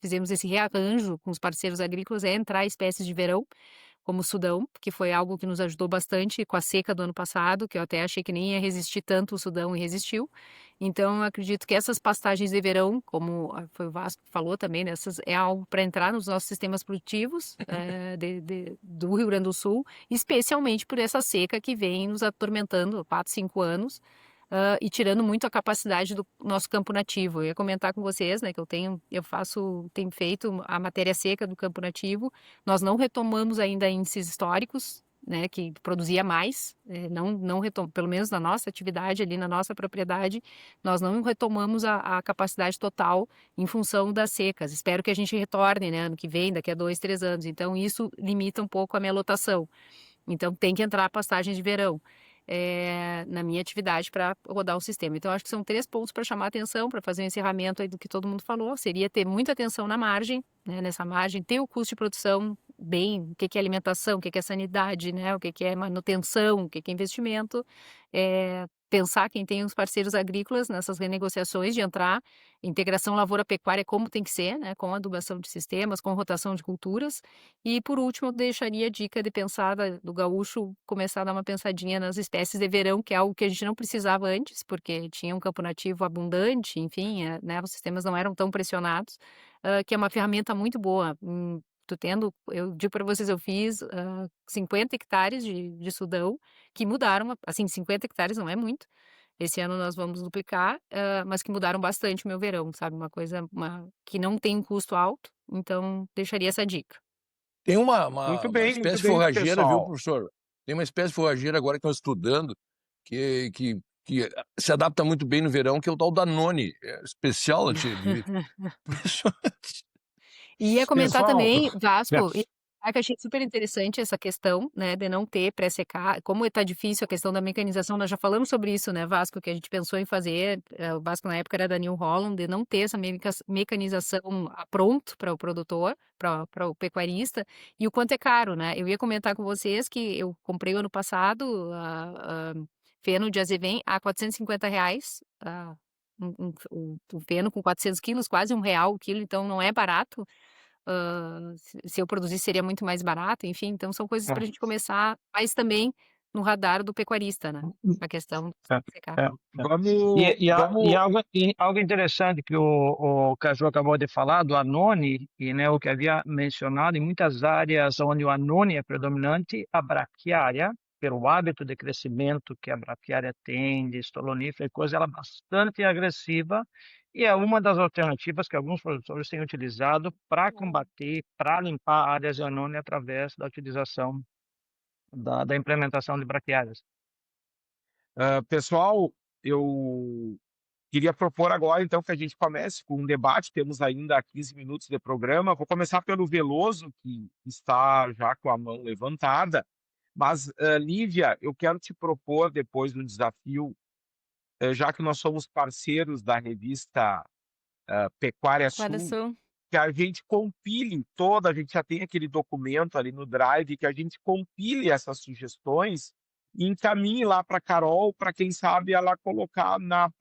fizemos esse rearranjo com os parceiros agrícolas, é entrar espécies de verão, como o Sudão, que foi algo que nos ajudou bastante com a seca do ano passado, que eu até achei que nem ia resistir tanto o Sudão e resistiu. Então, eu acredito que essas pastagens de verão, como foi o Vasco que falou também, é algo para entrar nos nossos sistemas produtivos do Rio Grande do Sul, especialmente por essa seca que vem nos atormentando há 4, 5 anos, e tirando muito a capacidade do nosso campo nativo. Eu ia comentar com vocês, né, que tenho feito a matéria seca do campo nativo. Nós não retomamos ainda índices históricos, né, que produzia mais, não pelo menos na nossa atividade ali, na nossa propriedade, nós não retomamos a capacidade total em função das secas. Espero que a gente retorne, né, ano que vem, daqui a 2, 3 anos. Então, isso limita um pouco a minha lotação. Então, tem que entrar pastagens de verão na minha atividade para rodar o sistema. Então, acho que são 3 pontos para chamar atenção, para fazer um encerramento aí do que todo mundo falou. Seria ter muita atenção na margem, né, nessa margem, ter o custo de produção bem, o que é alimentação, o que é sanidade, né, o que é manutenção, o que é investimento, pensar quem tem os parceiros agrícolas nessas renegociações de entrar, integração lavoura-pecuária como tem que ser, né, com adubação de sistemas, com rotação de culturas. E por último, eu deixaria a dica de pensar do gaúcho começar a dar uma pensadinha nas espécies de verão, que é algo que a gente não precisava antes, porque tinha um campo nativo abundante, enfim, né, os sistemas não eram tão pressionados, que é uma ferramenta muito boa. Eu digo para vocês, eu fiz 50 hectares de Sudão, que mudaram, assim, 50 hectares não é muito, esse ano nós vamos duplicar, mas que mudaram bastante o meu verão, sabe, uma coisa que não tem um custo alto, então deixaria essa dica. Tem uma Muito bem, espécie forrageira, viu, pessoal. professor? Tem uma espécie forrageira agora que estão estudando, que que se adapta muito bem no verão, que é o tal Danone. É especial, E ia comentar Pessoal, também, Vasco, que eu achei super interessante essa questão, né, de não ter pré-secar. Como está difícil a questão da mecanização, nós já falamos sobre isso, né, Vasco, que a gente pensou em fazer, o Vasco na época era da New Holland, de não ter essa mecanização pronto para o produtor, para o pecuarista, e o quanto é caro, né? Eu ia comentar com vocês que eu comprei o ano passado feno de azevém a R$ 450, o feno com 400 quilos, quase R$ 1 o quilo, então não é barato. Se eu produzisse seria muito mais barato, enfim, então são coisas para a gente começar, mas também no radar do pecuarista, né? A questão É, de secar. é. E algo interessante que o Caju acabou de falar do anone, e né, o que havia mencionado, em muitas áreas onde o anone é predominante, a braquiária, pelo hábito de crescimento que a braquiária tem, de estolonífera e coisa, ela é bastante agressiva, e é uma das alternativas que alguns produtores têm utilizado para combater, para limpar áreas de anone através da utilização da implementação de braquiárias. Pessoal, eu queria propor agora, então, que a gente comece com um debate. Temos ainda 15 minutos de programa. Vou começar pelo Veloso, que está já com a mão levantada. Mas, Lívia, eu quero te propor, depois do desafio, já que nós somos parceiros da revista Pecuária Pecuária Sul, Sul. que a gente compile a gente já tem aquele documento ali no Drive, que a gente compile essas sugestões e encaminhe lá para a Carol, para quem sabe ela colocar na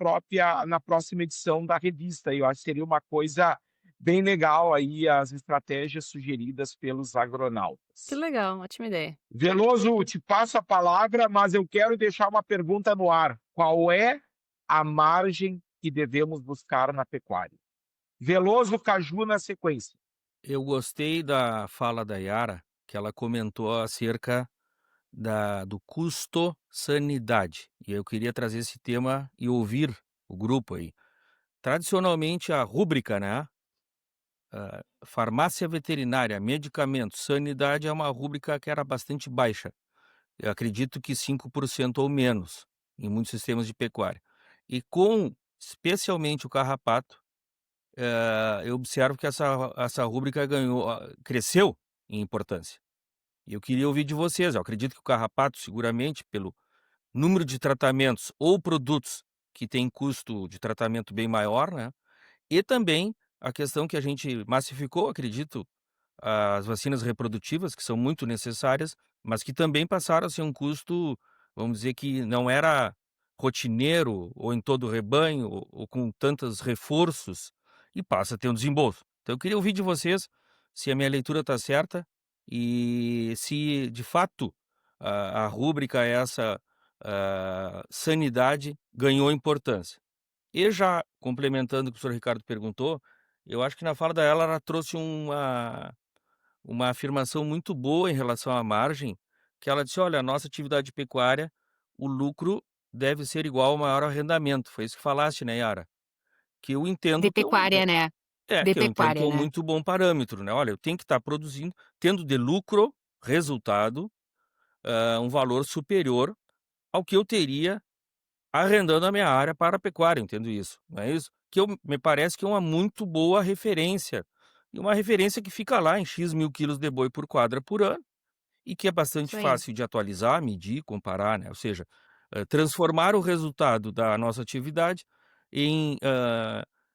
próxima edição da revista. Eu acho que seria uma coisa bem legal aí as estratégias sugeridas pelos agronautas. Que legal, ótima ideia. Veloso, te passo a palavra, mas eu quero deixar uma pergunta no ar. Qual é a margem que devemos buscar na pecuária? Veloso, Caju na sequência. Eu gostei da fala da Yara, que ela comentou acerca do custo sanidade. E eu queria trazer esse tema e ouvir o grupo aí. Tradicionalmente, a rúbrica, né? Farmácia veterinária, medicamentos, sanidade é uma rúbrica que era bastante baixa. Eu acredito que 5% ou menos em muitos sistemas de pecuária. E especialmente o carrapato, eu observo que essa rúbrica cresceu em importância. E eu queria ouvir de vocês. Eu acredito que o carrapato, seguramente, pelo número de tratamentos ou produtos que tem custo de tratamento bem maior, né? E também a questão que a gente massificou, acredito, as vacinas reprodutivas, que são muito necessárias, mas que também passaram a ser um custo, vamos dizer, que não era rotineiro ou em todo o rebanho ou com tantos reforços, e passa a ter um desembolso. Então eu queria ouvir de vocês se a minha leitura está certa e se de fato a rúbrica essa sanidade ganhou importância. E já complementando o que o senhor Ricardo perguntou, eu acho que na fala dela ela trouxe uma afirmação muito boa em relação à margem, que ela disse, olha, a nossa atividade pecuária, o lucro deve ser igual ao maior arrendamento. Foi isso que falaste, né, Yara? Que eu entendo De pecuária, né? De que eu entendo que é pecuária, um né? muito bom parâmetro, né? Olha, eu tenho que estar produzindo, tendo de lucro, resultado, um valor superior ao que eu teria arrendando a minha área para a pecuária, entendo isso, não é isso? Que me parece que é uma muito boa referência, e uma referência que fica lá em X mil quilos de boi por quadra por ano, e que é bastante Isso aí. fácil de atualizar, medir, comparar, né? Ou seja, transformar o resultado da nossa atividade em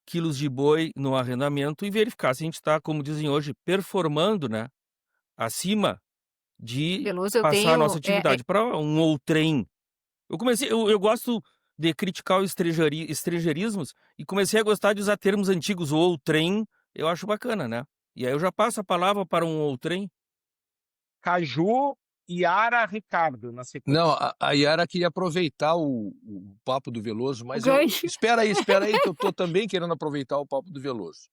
quilos de boi no arrendamento e verificar se a gente está, como dizem hoje, performando, né? Acima de Veloso, eu passar a nossa tenho. atividade para um outrem. Eu gosto de criticar os estrangeirismos e comecei a gostar de usar termos antigos, o outrem, eu acho bacana, né? E aí eu já passo a palavra para um outrem. Caju, Yara, Ricardo na sequência. Não, a Yara queria aproveitar o papo do Veloso, mas gancho. espera aí, que eu tô também querendo aproveitar o papo do Veloso.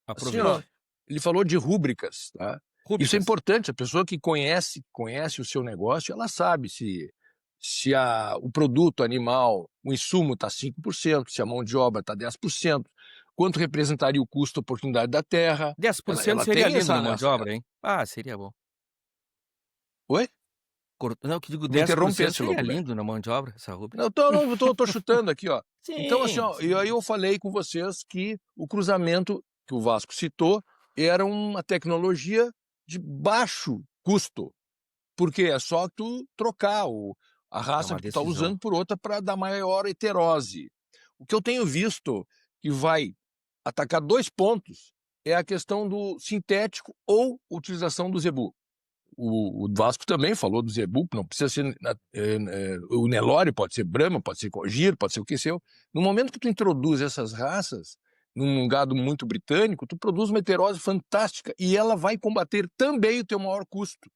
Assim, Aproveita. ele falou de rúbricas, tá? Rúbricas. Isso é importante, a pessoa que conhece o seu negócio, ela sabe se o produto animal, o insumo está 5%, se a mão de obra está 10%, quanto representaria o custo oportunidade da terra. 10% ela seria tem lindo essa- na mão de essa- obra, hein? Ah, seria bom. Oi? Não, que digo, Me interrompesse, 10% seria Roberto. lindo na mão de obra, essa rúbrica. Não, tô chutando aqui, ó. Então, assim, Sim, ó, e aí eu falei com vocês que o cruzamento que o Vasco citou era uma tecnologia de baixo custo, porque é só tu trocar a é raça uma que tu tá decisão. usando por outra para dar maior heterose. O que eu tenho visto que vai atacar 2 pontos é a questão do sintético ou utilização do zebu. O Vasco também falou do zebu, não precisa ser o Nelore, pode ser Brahma, pode ser Giro, pode ser o que seu. No momento que tu introduz essas raças num gado muito britânico, tu produz uma heterose fantástica e ela vai combater também o teu maior custo,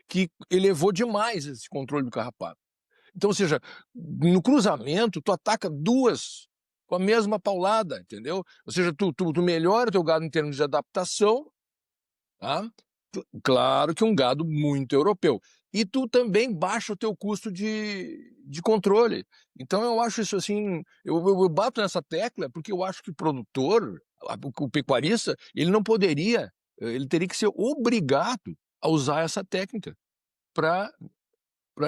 que elevou demais esse controle do carrapato. Então, ou seja, no cruzamento, tu ataca 2 com a mesma paulada, entendeu? Ou seja, tu melhora o teu gado em termos de adaptação, tá? Claro que um gado muito europeu. E tu também baixa o teu custo de controle. Então eu acho isso assim, eu bato nessa tecla porque eu acho que o produtor, o pecuarista, ele não poderia, ele teria que ser obrigado a usar essa técnica para,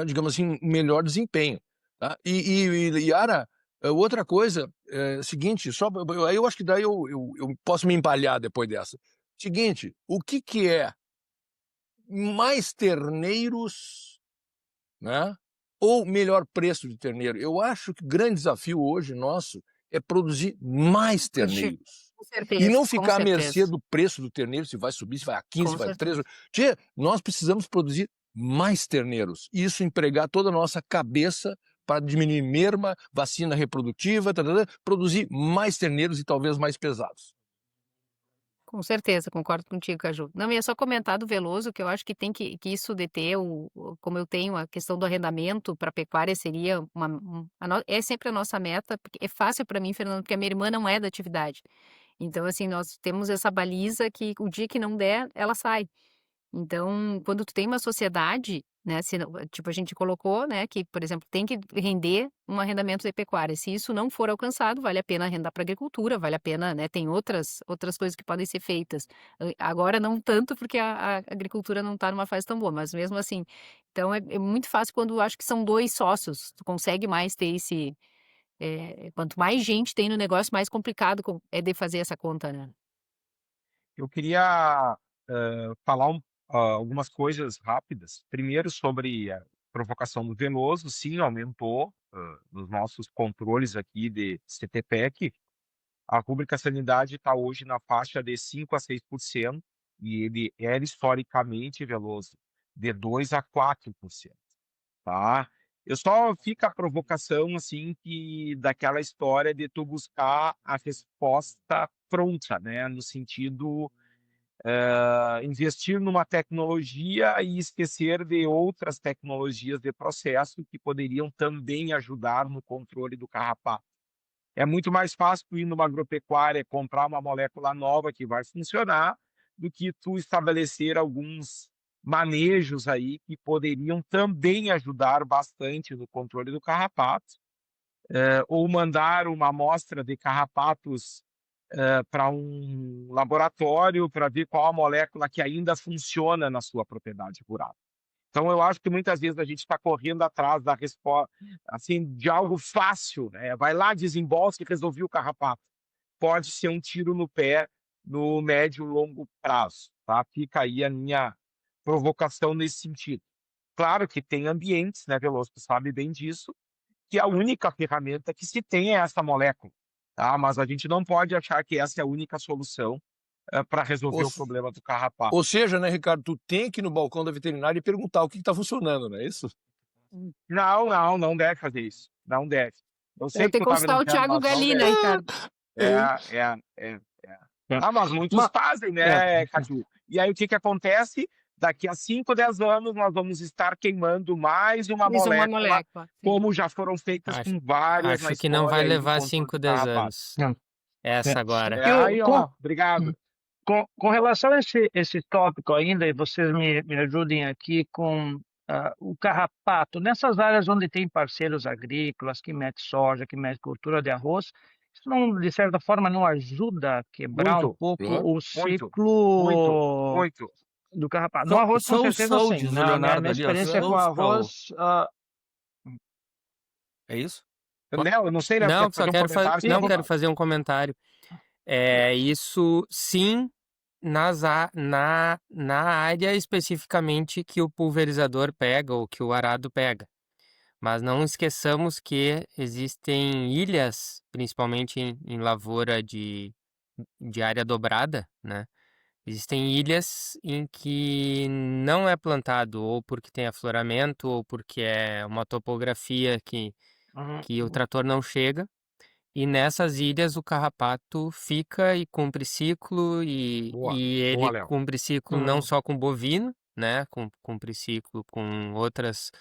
digamos assim, melhor desempenho. Tá? E Yara, outra coisa, seguinte, aí eu acho que daí eu posso me empalhar depois dessa. Seguinte, o que é mais terneiros, né? Ou melhor preço de terneiro? Eu acho que o grande desafio hoje nosso é produzir mais terneiros. Com E certeza, não com ficar à mercê certeza. do preço do terneiro, se vai subir, se vai a 15, Com se vai a 13. certeza. Tchê, nós precisamos produzir mais terneiros. E isso empregar toda a nossa cabeça para diminuir merma, vacina reprodutiva, produzir mais terneiros e talvez mais pesados. Com certeza, concordo contigo, Caju. Não, eu ia só comentar do Veloso, que eu acho que tem que isso de ter como eu tenho a questão do arrendamento para pecuária seria é sempre a nossa meta, porque é fácil para mim, Fernando, porque a minha irmã não é da atividade. Então, assim, nós temos essa baliza que o dia que não der, ela sai. Então, quando tu tem uma sociedade, né, tipo a gente colocou, né, que, por exemplo, tem que render um arrendamento de pecuária. Se isso não for alcançado, vale a pena arrendar para agricultura, vale a pena, né, tem outras coisas que podem ser feitas. Agora não tanto porque a agricultura não está numa fase tão boa, mas mesmo assim. Então, é muito fácil quando eu acho que são 2 sócios, tu consegue mais ter quanto mais gente tem no negócio, mais complicado é de fazer essa conta, né? Eu queria falar algumas coisas rápidas. Primeiro, sobre a provocação do Veloso, sim, aumentou nos nossos controles aqui de CTPEC. A rúbrica sanidade está hoje na faixa de 5 a 6%, e ele era historicamente, Veloso, de 2 a 4%. Tá? Eu só fica a provocação assim que daquela história de tu buscar a resposta pronta, né? No sentido investir numa tecnologia e esquecer de outras tecnologias de processo que poderiam também ajudar no controle do carrapato. É muito mais fácil tu ir numa agropecuária comprar uma molécula nova que vai funcionar do que tu estabelecer alguns manejos aí que poderiam também ajudar bastante no controle do carrapato, ou mandar uma amostra de carrapatos para um laboratório para ver qual a molécula que ainda funciona na sua propriedade rural. Então, eu acho que muitas vezes a gente está correndo atrás da resposta, assim, de algo fácil, né? Vai lá, desembolsa e resolveu o carrapato. Pode ser um tiro no pé no médio e longo prazo, tá? Fica aí a minha provocação nesse sentido. Claro que tem ambientes, né, Veloso, tu sabe bem disso, que a única ferramenta que se tem é essa molécula, tá? Mas a gente não pode achar que essa é a única solução para resolver o problema do carrapato. Ou seja, né, Ricardo, tu tem que ir no balcão da veterinária e perguntar o que está funcionando, não é isso? Não deve fazer isso. Não deve. Eu sei Eu que tenho tu que tá consultar o brincando, Thiago mas não Galina, deve. Ricardo. Mas muitos fazem, né, Caju? E aí o que acontece? Daqui a 5, 10 anos nós vamos estar queimando mais uma molécula, como já foram feitas com várias na Acho que não vai história aí do levar controle 5, do 10 carrapato. anos. Essa agora. Aí, ó, obrigado. Com relação a esse tópico ainda, e vocês me ajudem aqui com o carrapato, nessas áreas onde tem parceiros agrícolas que metem soja, que metem cultura de arroz, isso não, de certa forma, não ajuda a quebrar um pouco o ciclo? Muito. do carrapato. No arroz, com certeza, sim. diz o Na Leonardo minha ali, ó. experiência com Sou. arroz, É isso? Léo, eu não sei, Léo, Não, quer fazer um comentário? não Fica à quero vontade. fazer um comentário. Isso sim, na área especificamente que o pulverizador pega ou que o arado pega. Mas não esqueçamos que existem ilhas, principalmente em lavoura de área dobrada, né? Existem ilhas em que não é plantado, ou porque tem afloramento, ou porque é uma topografia que o trator não chega. E nessas ilhas o carrapato fica e cumpre ciclo, e Boa, ele boa, Léo. cumpre ciclo não só com bovino, né? Cumpre ciclo com outros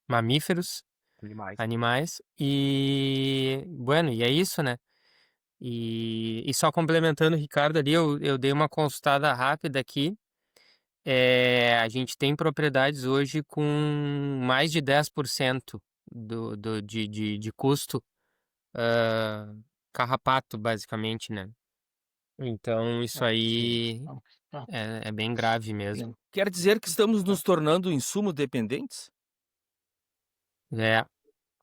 mamíferos, animais. E, bueno, e é isso, né? E só complementando o Ricardo ali, eu dei uma consultada rápida aqui. A gente tem propriedades hoje com mais de 10% de custo carrapato, basicamente, né? Então, isso aí é bem grave mesmo. Quer dizer que estamos nos tornando insumo dependentes? É.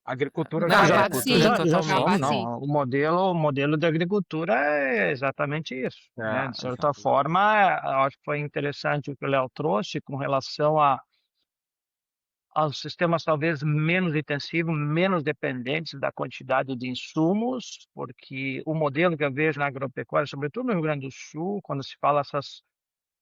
Agricultura Não, já já é. Carrapato sim, já totalmente. somos, Carrapato não. sim. O modelo da agricultura é exatamente isso, né? De certa forma, eu acho que foi interessante o que o Léo trouxe com relação aos sistemas talvez menos intensivos, menos dependentes da quantidade de insumos, porque o modelo que eu vejo na agropecuária, sobretudo no Rio Grande do Sul, quando se fala essas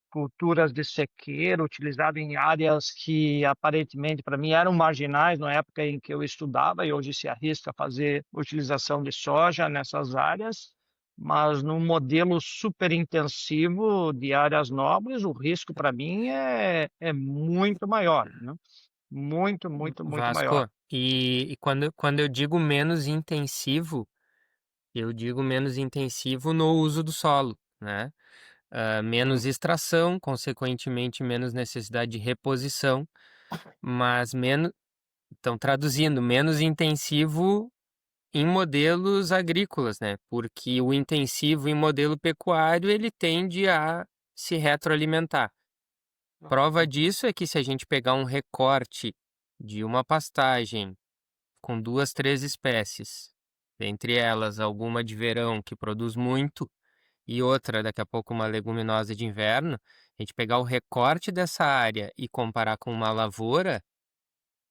culturas de sequeiro utilizado em áreas que aparentemente para mim eram marginais na época em que eu estudava, e hoje se arrisca a fazer utilização de soja nessas áreas, mas num modelo super intensivo de áreas nobres, o risco para mim é muito maior, né? Muito maior. Vasco, e quando eu digo menos intensivo, eu digo menos intensivo no uso do solo, né? Menos extração, consequentemente menos necessidade de reposição, mas menos, então traduzindo, menos intensivo em modelos agrícolas, né? Porque o intensivo em modelo pecuário, ele tende a se retroalimentar. Prova disso é que se a gente pegar um recorte de uma pastagem com 2, 3 espécies, dentre elas alguma de verão que produz muito e outra daqui a pouco uma leguminosa de inverno, a gente pegar o recorte dessa área e comparar com uma lavoura,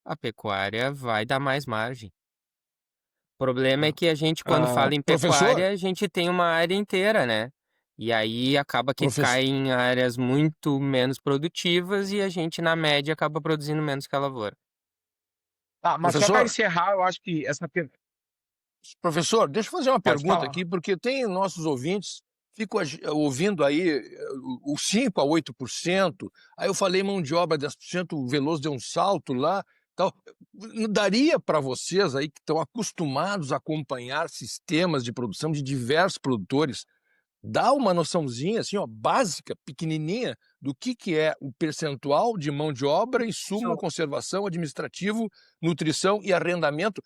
a pecuária vai dar mais margem. O problema é que a gente, quando fala em Professor, pecuária, a gente tem uma área inteira, né? E aí acaba que professor, cai em áreas muito menos produtivas e a gente, na média, acaba produzindo menos que a lavoura. Tá, mas só para professor, encerrar, eu acho que essa professor, deixa eu fazer uma pode pergunta falar. aqui, porque tem nossos ouvintes, ficam ouvindo aí o 5 a 8%, aí eu falei mão de obra 10%, o Veloso deu um salto lá, tal. Daria para vocês aí que estão acostumados a acompanhar sistemas de produção de diversos produtores, dá uma noçãozinha assim, ó, básica, pequenininha, do que é o percentual de mão de obra, insumo, conservação, administrativo, nutrição e arrendamento,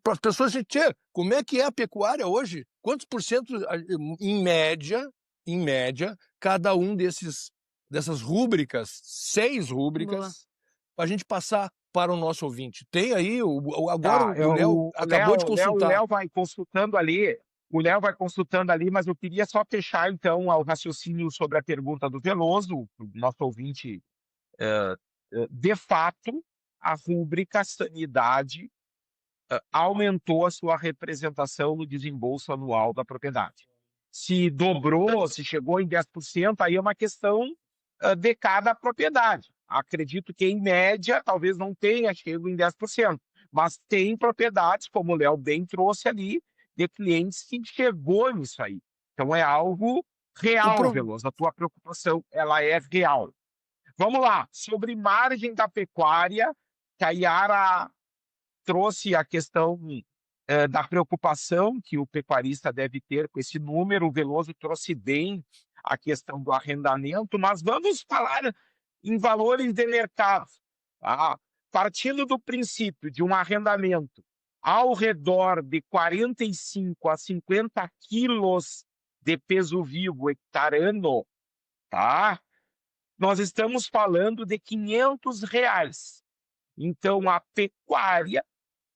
para as pessoas dizer, como é que é a pecuária hoje? Quantos por cento, em média, cada um dessas rúbricas, 6 rúbricas, para a gente passar para o nosso ouvinte. Tem aí, agora o Léo acabou de consultar. O Léo vai consultando ali. O Léo vai consultando ali, mas eu queria só fechar, então, o raciocínio sobre a pergunta do Veloso, o nosso ouvinte. De fato, a rúbrica sanidade aumentou a sua representação no desembolso anual da propriedade. Se dobrou, se chegou em 10%, aí é uma questão de cada propriedade. Acredito que, em média, talvez não tenha chegado em 10%, mas tem propriedades, como o Léo bem trouxe ali, de clientes que chegou nisso aí. Então é algo real, Veloso. A tua preocupação, ela é real. Vamos lá, sobre margem da pecuária, que a Yara trouxe a questão da preocupação que o pecuarista deve ter com esse número. O Veloso trouxe bem a questão do arrendamento, mas vamos falar em valores de mercado. Tá? Partindo do princípio de um arrendamento ao redor de 45 a 50 quilos de peso vivo hectare ano, tá? Nós estamos falando de R$ 500. Então, a pecuária,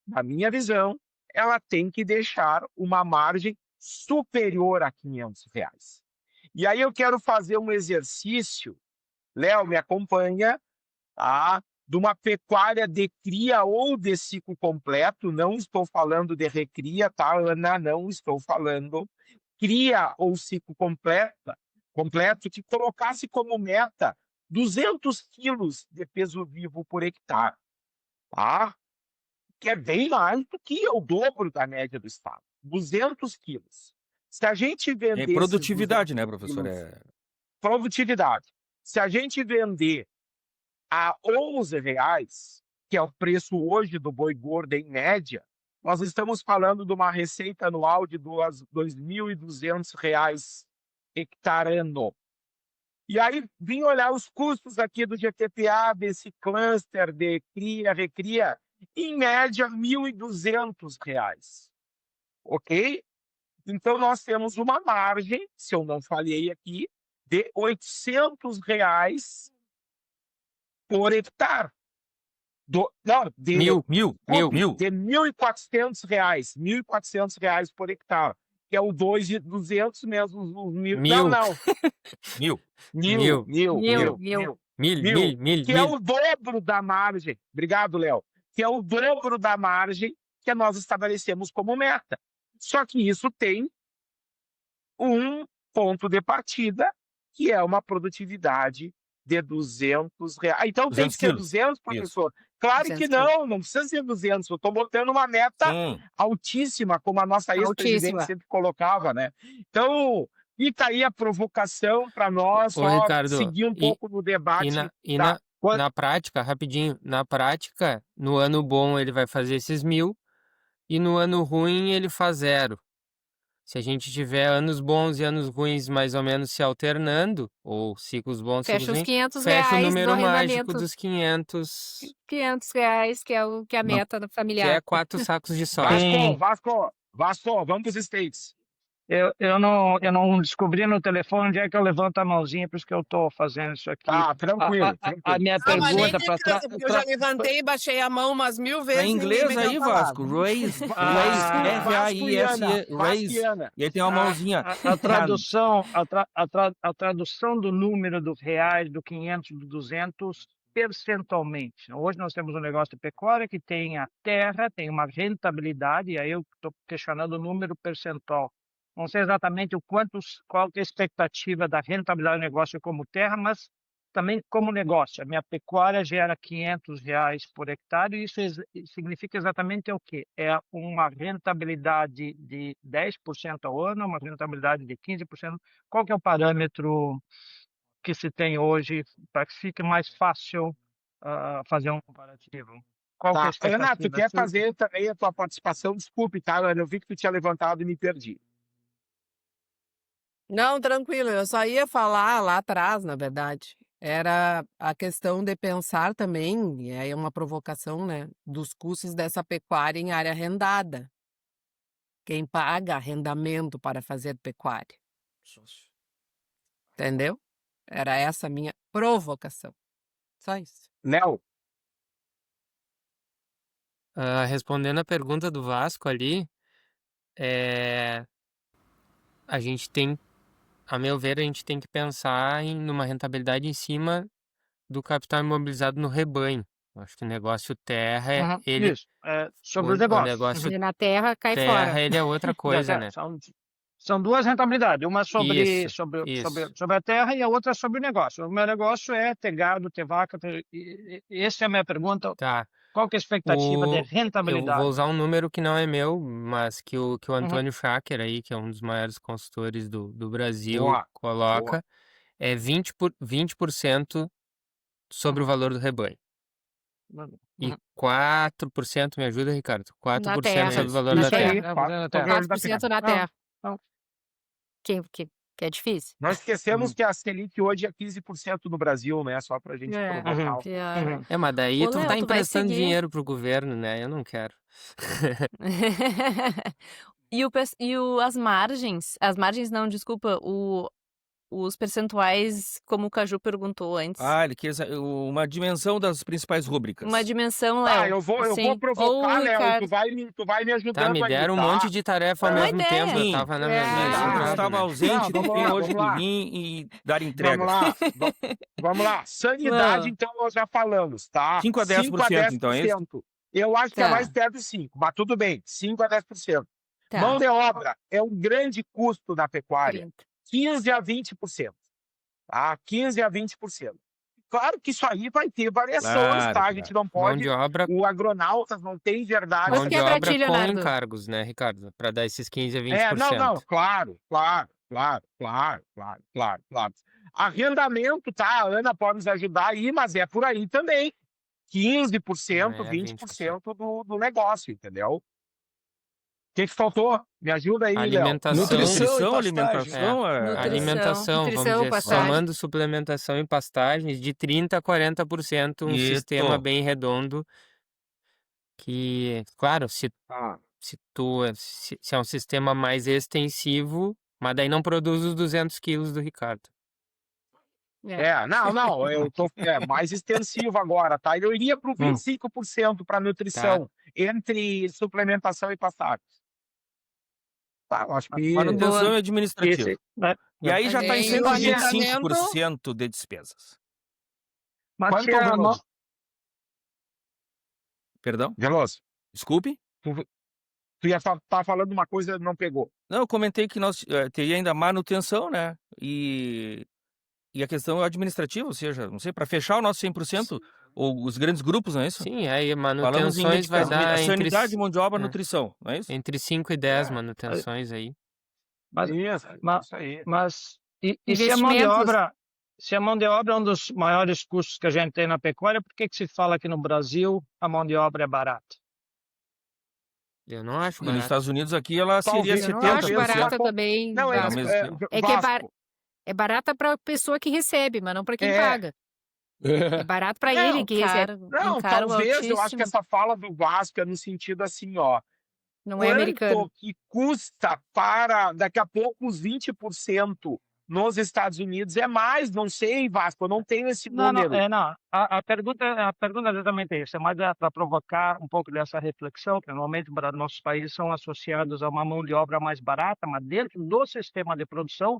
na minha visão, ela tem que deixar uma margem superior a R$ 500. E aí eu quero fazer um exercício, Léo, me acompanha, tá? De uma pecuária de cria ou de ciclo completo, não estou falando de recria, tá, Ana? Não estou falando cria ou ciclo completo, que colocasse como meta 200 quilos de peso vivo por hectare, tá? Que é bem mais do que o dobro da média do estado. 200 quilos. Se a gente É vender esses produtividade, 200 né, professor? quilos, produtividade. Se a gente vender a R$ 11, que é o preço hoje do boi gordo em média, nós estamos falando de uma receita anual de R$ 2.200 hectare ano. E aí vim olhar os custos aqui do GTPA, desse cluster de cria, recria, em média R$ 1.200, ok? Então nós temos uma margem, se eu não falhei aqui, de R$ 800 por hectare. Não, de Mil. R$ 1.400, R$ 1.400 por hectare, que é o 2.200 menos os 1.000. Mil. Não. Mil. Mil. Que é o dobro da margem. Obrigado, Léo. Que é o dobro da margem que nós estabelecemos como meta. Só que isso tem um ponto de partida, que é uma produtividade de R$ 200. Então tem que 200 ser quilos. 200, professor? Claro 200 que quilos. não precisa ser 200. Eu estou botando uma meta Sim. altíssima, como a nossa ex-presidente Altíssima. sempre colocava, né? Então, fica aí a provocação para nós Ô, só Ricardo, seguir um pouco no debate. na prática, rapidinho, na prática, no ano bom ele vai fazer esses 1.000 e no ano ruim ele faz 0. Se a gente tiver anos bons e anos ruins mais ou menos se alternando, ou ciclos bons, Fecha ciclos os ruins, R$ 500 fecha o do número mágico arrendamento. dos 500, R$ 500, que é a Não. meta que familiar. é 4 sacos de soja. Vasco, vamos para os States. Eu não descobri no telefone onde é que eu levanto a mãozinha, por isso que eu estou fazendo isso aqui. Tá, tranquilo. A minha Não, mas nem pergunta tem para graça, porque eu já levantei e baixei a mão umas 1000 vezes. Tá em ninguém inglês me deu aí, a palavra. Vasco. Raise, Vasquiana, raise. Vasquiana. E aí tem uma mãozinha. a tradução do número dos reais, do 500, do 200, percentualmente. Hoje nós temos um negócio de pecuária que tem a terra, tem uma rentabilidade, e aí eu estou questionando o número percentual. Não sei exatamente qual que é a expectativa da rentabilidade do negócio como terra, mas também como negócio. A minha pecuária gera R$ 500 por hectare, e isso significa exatamente o quê? É uma rentabilidade de 10% ao ano, uma rentabilidade de 15%. Qual que é o parâmetro que se tem hoje para que fique mais fácil fazer um comparativo? Qual que é a Tá. expectativa? Ana, tu quer fazer também a tua participação? Desculpe, tá, Ana? Eu vi que tu tinha levantado e me perdi. Não, tranquilo, eu só ia falar lá atrás, na verdade. Era a questão de pensar também, e aí é uma provocação, né, dos custos dessa pecuária em área arrendada. Quem paga arrendamento para fazer pecuária? Entendeu? Era essa a minha provocação. Só isso. Léo, Respondendo a pergunta do Vasco ali, a gente tem, a meu ver, a gente tem que pensar numa rentabilidade em cima do capital imobilizado no rebanho. Eu acho que o negócio terra, ele, Isso, sobre o o negócio. negócio E na terra cai terra, fora. ele é outra coisa, né? São duas rentabilidades, uma sobre Isso. a terra e a outra sobre o negócio. O meu negócio é ter gado, ter vaca. Essa é a minha pergunta. Tá. Qual que é a expectativa de Eu rentabilidade? vou usar um número que não é meu, mas que o Antônio Schacker aí, que é um dos maiores consultores do Brasil, Boa, coloca, é 20% sobre o valor do rebanho. E 4%, me ajuda, Ricardo? 4% terra. sobre o valor Na da terra. terra. 4% na terra. Que é difícil. nós esquecemos que a Selic hoje é 15% no Brasil, né? Só pra gente provocar. Mas daí Ô, tu Léo, tá tu vai emprestando seguir. dinheiro pro governo, né? Eu não quero. E as margens não, desculpa, os percentuais, como o Caju perguntou antes. Ele quer uma dimensão das principais Uma rúbricas. dimensão, Tá, Léo. eu vou Assim, ou provocar, o Léo, Ricardo. tu vai me Tá, ajudando me aí, deram um tá? monte de tarefa ao Uma mesmo tempo, eu ideia. tava na É. minha Eu lembrado, estava né? ausente, Não, não vamos tenho lá, hoje vamos que lá. vir e dar Vamos entregas. lá. Vamos lá. Sanidade, Não. então, nós já falamos, tá? 5 a 5 a 10%, então, é isso? 10%. Eu acho que é mais Tá, perto de 5, mas tudo bem. 5 a 10%. Mão tá. de obra é um grande custo da pecuária. 30. 15 a 20%. Tá? 15 a 20%. Claro que isso aí vai ter variações, Claro, tá? A claro. gente não Mão pode. de obra, O agronautas não tem verdade. Mas mão de quebra obra ti, com Leonardo. encargos, né, Ricardo? Para dar esses 15 a Não, 20%. claro. Arrendamento, tá? A Ana pode nos ajudar aí, mas é por aí também. 15%, É, 20% do negócio, entendeu? O que faltou? Me ajuda aí, Léo. Alimentação, Nutrição e Alimentação, alimentação, vamos Nutrição, dizer, pastagem. somando suplementação e pastagens, de 30 a 40%, um Isso. sistema bem redondo, que, claro, se Ah, é um sistema mais extensivo, mas daí não produz os 200 quilos do Ricardo. não, eu tô mais extensivo agora, tá? Eu iria para o 25% para nutrição, entre suplementação e pastagens. Tá, eu acho que Manutenção e administrativa. Esse, né? E aí já está em Também o 125% de despesas. Mas Quanto se é o a mão- Veloso? Perdão? Veloso, Desculpe? tu ia tá falando uma coisa e não pegou. Não, eu comentei que nós teria ainda manutenção, né? E a questão administrativa, ou seja, não sei, para fechar o nosso 100%, ou os grandes grupos, não é isso? Sim, aí Falamos em manutenções vai dar sanidade, mão de obra, é. nutrição, não é isso? entre 5 e 10 manutenções aí. mas, Isso aí. mas e se a mão de Investimentos. obra, se a mão de obra é um dos maiores custos que a gente tem na pecuária, por que se fala que no Brasil a mão de obra é barata? Eu não acho E nos barato. Estados Unidos aqui ela seria Talvez, Eu não 70%. acho barata também. Não, Ao Vasco. mesmo tempo. É que Vasco, é barata para a pessoa que recebe, mas não para quem É. paga. É barato para ele que recebe. Não, caro talvez, eu acho altíssimo. que essa fala do Vasco é no sentido assim, ó. Não é americano. Quanto que custa para, daqui a pouco, os 20% nos Estados Unidos? É mais, não sei, Vasco, eu não tenho esse número. A pergunta é exatamente isso, é mais para provocar um pouco dessa reflexão, que normalmente para nossos países são associados a uma mão de obra mais barata, mas dentro do sistema de produção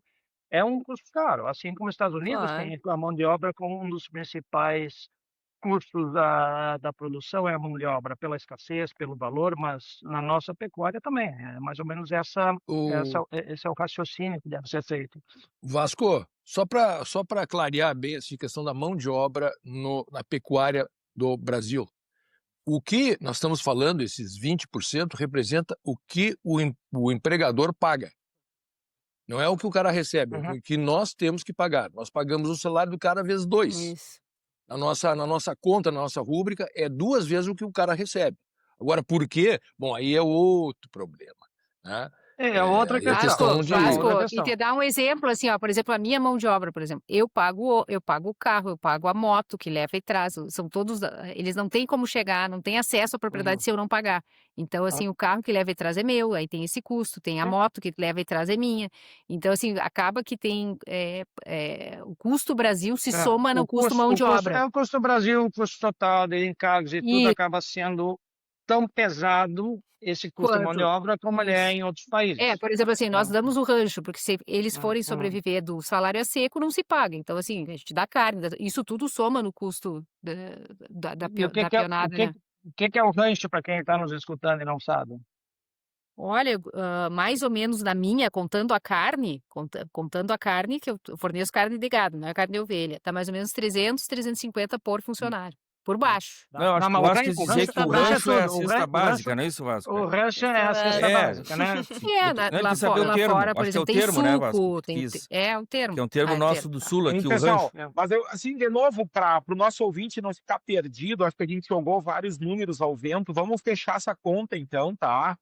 é um custo caro, assim como os Estados Unidos Claro. tem a mão de obra como um dos principais custos da produção, é a mão de obra, pela escassez, pelo valor, mas na nossa pecuária também, é mais ou menos esse é o raciocínio que deve ser feito. Vasco, só para clarear bem essa questão da mão de obra na pecuária do Brasil. O que nós estamos falando, esses 20%, representa o que o empregador paga. Não é o que o cara recebe, é o que nós temos que pagar. Nós pagamos o salário do cara vezes 2. Isso. Na nossa conta, na nossa rúbrica, é 2 vezes o que o cara recebe. Agora, por quê? Bom, aí é outro problema, né? É outra aí é questão. questão de... Vasco, e te dar um exemplo, assim, ó, por exemplo, a minha mão de obra, por exemplo, eu pago o carro, eu pago a moto que leva e traz, são todos, eles não têm como chegar, não têm acesso à propriedade se eu não pagar. Então, assim, o carro que leva e traz é meu, aí tem esse custo, tem a moto que leva e traz é minha. Então, assim, acaba que tem, o custo Brasil se soma no custo mão de obra. O custo Brasil, o custo total de encargos e tudo acaba sendo tão pesado esse custo de mão de obra como ele é em outros países. Por exemplo, assim, nós damos o rancho, porque se eles forem sobreviver do salário a seco, não se paga. Então, assim, a gente dá carne, isso tudo soma no custo da pionada, né? O que é o rancho para quem está nos escutando e não sabe? Olha, mais ou menos na minha, contando a carne, que eu forneço carne de gado, não é carne de ovelha, tá mais ou menos 300, 350 por funcionário. Por baixo. Não, acho que o Vasco quis dizer que o rancho é a cesta básica, não é isso, Vasco? O rancho é a cesta básica, né? Lá fora, por exemplo, tem suco, é um termo. Que é um termo nosso do Sul aqui, o pessoal, rancho. mas eu, assim, de novo, para o nosso ouvinte não ficar perdido, acho que a gente jogou vários números ao vento, vamos fechar essa conta então, tá?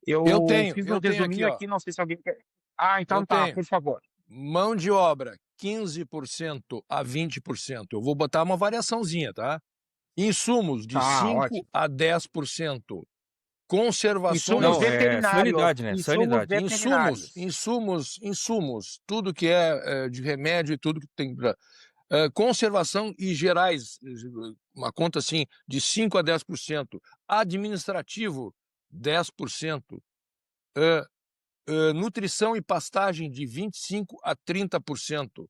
Eu fiz um resuminho aqui, não sei se alguém quer... então por favor. Mão de obra, 15% a 20%. Eu vou botar uma variaçãozinha, tá? Insumos de 5% a 10%. conservações, Insumos Não, é veterinários. sanidade, né? Insumos Sanidade. veterinários. insumos, tudo que é de remédio e tudo que tem pra, conservação e gerais, uma conta assim de 5 a 10%, administrativo 10%, nutrição e pastagem de 25 a 30%,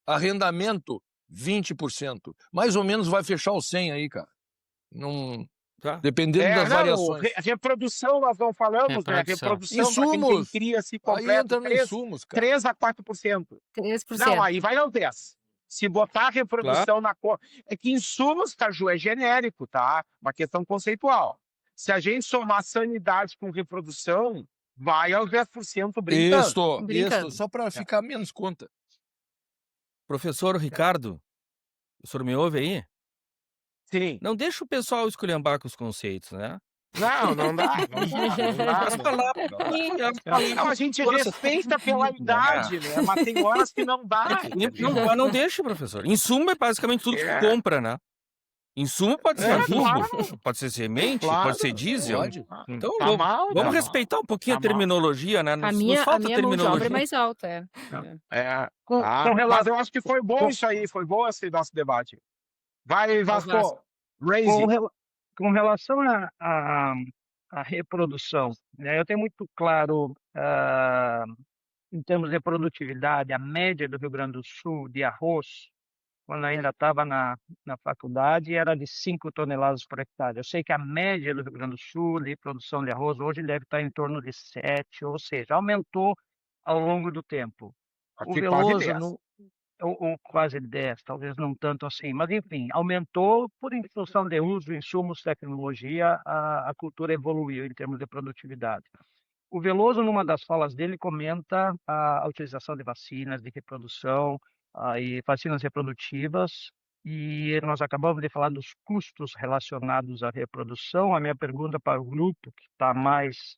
arrendamento 20%. Mais ou menos vai fechar o 100 aí, cara. Não, Tá. dependendo das variações. Reprodução, nós não falamos, né? Reprodução. Reprodução, para quem tem Insumos. cria se Aí completo, entra no insumos, cara. 3 a 4%. 3%. Não, aí vai no 10. Se botar reprodução na cor... É que insumos, Caju, é genérico, tá? Uma questão conceitual. Se a gente somar sanidade com reprodução, vai aos 10% brincando. Isso, só para ficar menos conta. Professor Ricardo, o senhor me ouve aí? Sim. Não deixa o pessoal esculhambar com os conceitos, né? Não dá. Não, a gente respeita pela idade, né? Mas tem horas que não dá. Não deixa, professor. Insumo é basicamente tudo que tu compra, né? Insumo pode ser adubo, claro. pode ser semente, Claro, pode ser diesel. pode. Então Tá mal, vamos tá respeitar um pouquinho Tá a terminologia, né? A Nos minha falta mão de obra é terminologia. mais alta, Com Mas eu acho que foi bom isso aí, foi bom esse nosso debate. Vai, Vasco. Raise. Com relação à reprodução, né, eu tenho muito claro, em termos de produtividade, a média do Rio Grande do Sul de arroz, quando ainda estava na faculdade, era de 5 toneladas por hectare. Eu sei que a média do Rio Grande do Sul de produção de arroz hoje deve estar em torno de 7, ou seja, aumentou ao longo do tempo. O Aqui quase Veloso, 10. ou quase 10, talvez não tanto assim, mas enfim, aumentou por função de uso, insumos, tecnologia, a cultura evoluiu em termos de produtividade. O Veloso, numa das falas dele, comenta a utilização de vacinas de reprodução e vacinas reprodutivas, e nós acabamos de falar dos custos relacionados à reprodução. A minha pergunta para o grupo, que está mais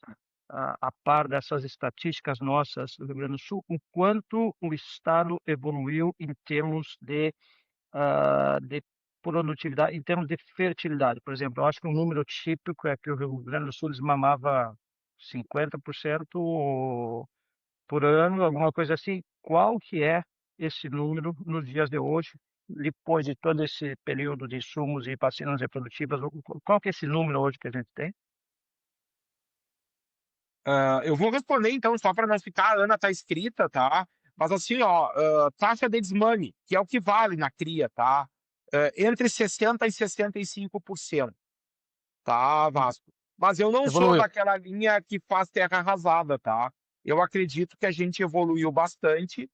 a par dessas estatísticas nossas do Rio Grande do Sul, o quanto o Estado evoluiu em termos de produtividade, em termos de fertilidade. Por exemplo, eu acho que um número típico é que o Rio Grande do Sul desmamava 50% por ano, alguma coisa assim. Qual que é esse número nos dias de hoje, depois de todo esse período de insumos e vacinas reprodutivas? Qual que é esse número hoje que a gente tem? Eu vou responder então, só para não ficar, a Ana tá escrita, tá? Mas assim, taxa de desmame, que é o que vale na cria, tá? Entre 60% e 65%, tá, Vasco? Mas eu não sou daquela linha que faz terra arrasada, tá? Eu acredito que a gente evoluiu bastante.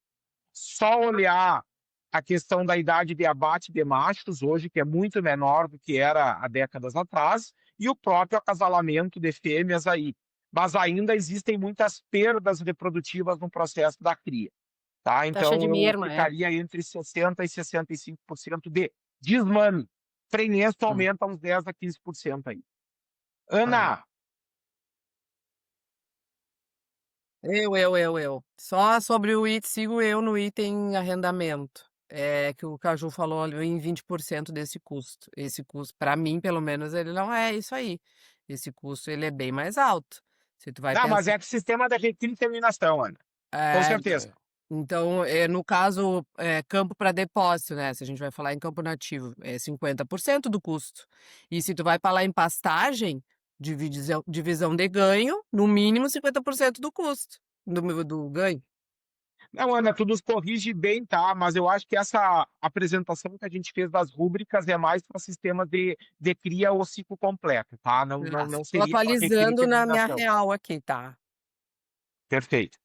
Só olhar a questão da idade de abate de machos hoje, que é muito menor do que era há décadas atrás, e o próprio acasalamento de fêmeas aí. Mas ainda existem muitas perdas reprodutivas no processo da cria, tá? Então, Taxa de merma, eu ficaria entre 60% e 65% de desmame. Frenesto aumenta uns 10% a 15% aí. Ana! Eu. Só sobre o item, sigo eu no item arrendamento. Que o Caju falou ali em 20% desse custo. Esse custo, para mim, pelo menos, ele não é isso aí. Esse custo, ele é bem mais alto. Se tu vai Não, mas pensar... é que sistema de recriminação, Ana. Com certeza. Então, no caso, campo para depósito, né? Se a gente vai falar em campo nativo, é 50% do custo. E se tu vai falar em pastagem, divisão de ganho, no mínimo 50% do custo do ganho. Não, Ana, tu nos corrige bem, tá? Mas eu acho que essa apresentação que a gente fez das rúbricas é mais para sistemas de cria ou ciclo completo, tá? Não seria... Estou atualizando na minha real aqui, tá? Perfeito.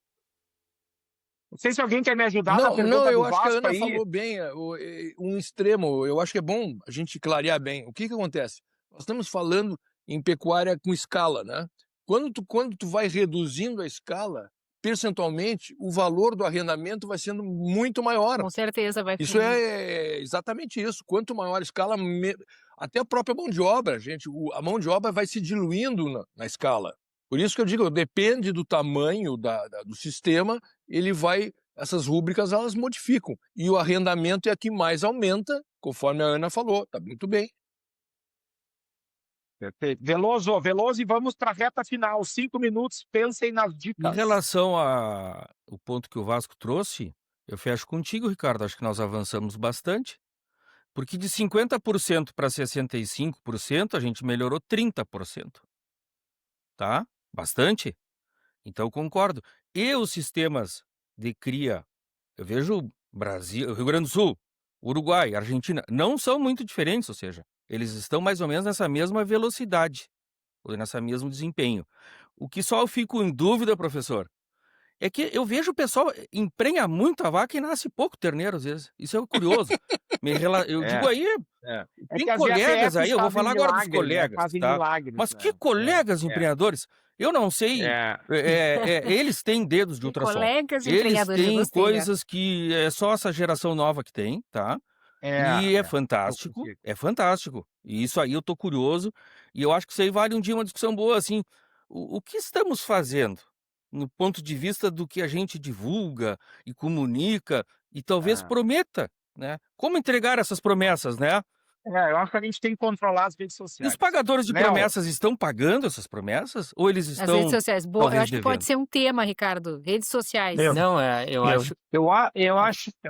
Não sei se alguém quer me ajudar na pergunta Não, eu do acho que a Vasco Ana aí. falou bem, um extremo. Eu acho que é bom a gente clarear bem. O que acontece? Nós estamos falando em pecuária com escala, né? Quando tu vai reduzindo a escala, percentualmente, o valor do arrendamento vai sendo muito maior. Com certeza vai Isso é exatamente isso. Quanto maior a escala, até a própria mão de obra, gente, a mão de obra vai se diluindo na escala. Por isso que eu digo, depende do tamanho do sistema, essas rúbricas elas modificam. E o arrendamento é a que mais aumenta, conforme a Ana falou, tá muito bem. Perfeito. Veloso, e vamos para a reta final. 5 minutos, pensem nas Em dicas. relação ao ponto que o Vasco trouxe, eu fecho contigo, Ricardo. Acho que nós avançamos bastante, porque de 50% para 65% a gente melhorou 30%, tá? Bastante. Então eu concordo. E os sistemas de cria, eu vejo Brasil, Rio Grande do Sul, Uruguai, Argentina, não são muito diferentes, ou seja, eles estão mais ou menos nessa mesma velocidade, ou nessa mesmo desempenho. O que só eu fico em dúvida, professor, é que eu vejo o pessoal emprenha muito a vaca e nasce pouco terneiro, às vezes. Isso é curioso. Eu digo aí, É tem que as colegas IFFs aí, eu vou fazem falar agora dos milagre, né? colegas, Fazem tá? milagres, Mas que né? colegas empreendedores? Eu não sei, eles têm dedos de Que ultrassom. colegas Eles empreendedores, eu têm gostei, coisas que é só essa geração nova que tem, tá? E é fantástico, consigo. é fantástico. E isso aí eu tô curioso, e eu acho que isso aí vale um dia uma discussão boa, assim, o que estamos fazendo no ponto de vista do que a gente divulga e comunica e talvez prometa, né? Como entregar essas promessas, né? Eu acho que a gente tem que controlar as redes E os sociais. pagadores de Léo, promessas estão pagando essas promessas? Ou eles As redes estão sociais. Boa, eu talvez acho que pode devendo? ser um tema, Ricardo. Redes sociais. Eu, Não, eu eu, acho. eu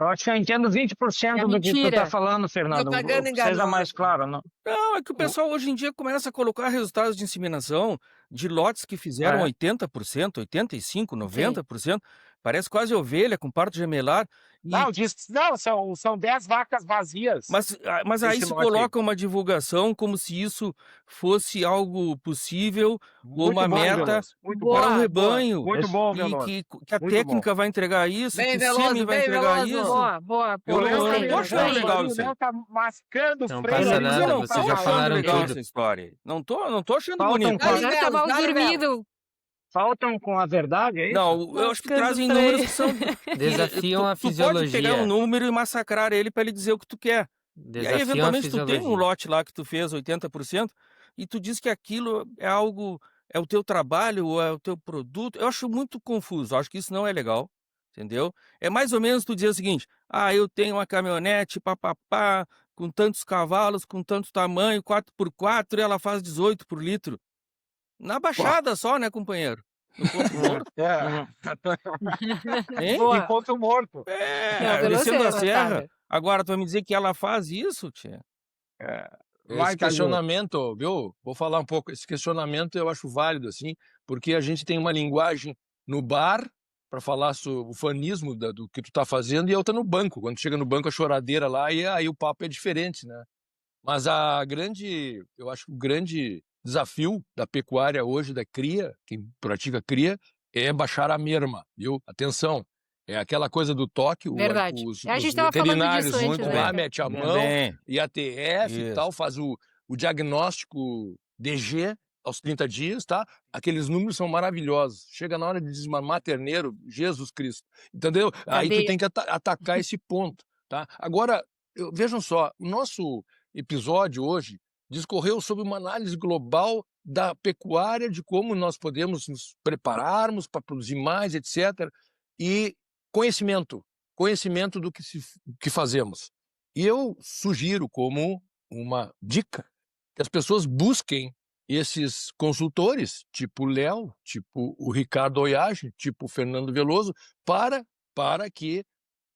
acho que eu entendo 20% É do que tu tá mentira. falando, Fernando. Propaganda Seja enganosa. mais claro, não? Não, é que o pessoal hoje em dia começa a colocar resultados de inseminação de lotes que fizeram É. 80%, 85%, 90%. Parece quase ovelha com parto gemelar. são 10 vacas vazias. Mas aí Esse se lote aí. coloca uma divulgação como se isso fosse algo possível ou Muito uma bom, meta Veloso. Muito Boa, para o bom. rebanho. Muito bom, E Veloso. que a Muito técnica vai entregar isso, Bem, que o Veloso, sêmen vai bem, entregar Veloso. isso. Boa, boa. Eu O Boa, Léo não tá gostei, tô achando gostei. legal o isso aí. Léo tá mascando Não freio passa ali, nada, não vocês tá já Achando falando. falaram legal tudo. essa história aí. Não tô achando Faltam bonito. com, Mas já Velos, tava vai, Velos. dormido. faltam com a verdade, é isso? Não, eu acho que Mascando trazem freio. números que são. Desafiam a Tu pode pegar um fisiologia. número e massacrar ele para ele dizer o que tu quer. E aí, Desafiam a eventualmente, tu tem um fisiologia. lote lá que tu fez 80% e tu diz que aquilo é algo, é o teu trabalho, ou é o teu produto. Eu acho muito confuso, eu acho que isso não é legal, entendeu? É mais ou menos tu dizer o seguinte: eu tenho uma caminhonete, papapá, com tantos cavalos, com tanto tamanho, 4x4, e ela faz 18 por litro. Na baixada só, né, companheiro? No ponto morto, hein? Em Boa. ponto morto. Não, Veloso Descendo é a serra. notável. Agora, tu vai me dizer que ela faz isso, tia? Vai, Esse Caju. questionamento, viu? Vou falar um pouco. Esse questionamento eu acho válido, assim, porque a gente tem uma linguagem no bar para falar sobre o fanismo do que tu tá fazendo e outra no banco. Quando chega no banco, a choradeira lá e aí o papo é diferente, né? Mas eu acho que o grande desafio da pecuária hoje, da cria, quem pratica cria, é baixar a merma, viu? Atenção, é aquela coisa do toque, Verdade. os A gente tava falando veterinários disso vão antes, lá, né? mete a mão, Bem, e a TF e isso. tal, faz o diagnóstico DG aos 30 dias, tá? Aqueles números são maravilhosos. Chega na hora de desmamar terneiro, Jesus Cristo, entendeu? Aí tu Cadeia. tem que atacar esse ponto, tá? Agora, vejam só, o nosso episódio hoje discorreu sobre uma análise global da pecuária, de como nós podemos nos prepararmos para produzir mais, etc. E conhecimento do que fazemos. E eu sugiro como uma dica que as pessoas busquem esses consultores, tipo o Léo, tipo o Ricardo Oiage, tipo o Fernando Veloso, para que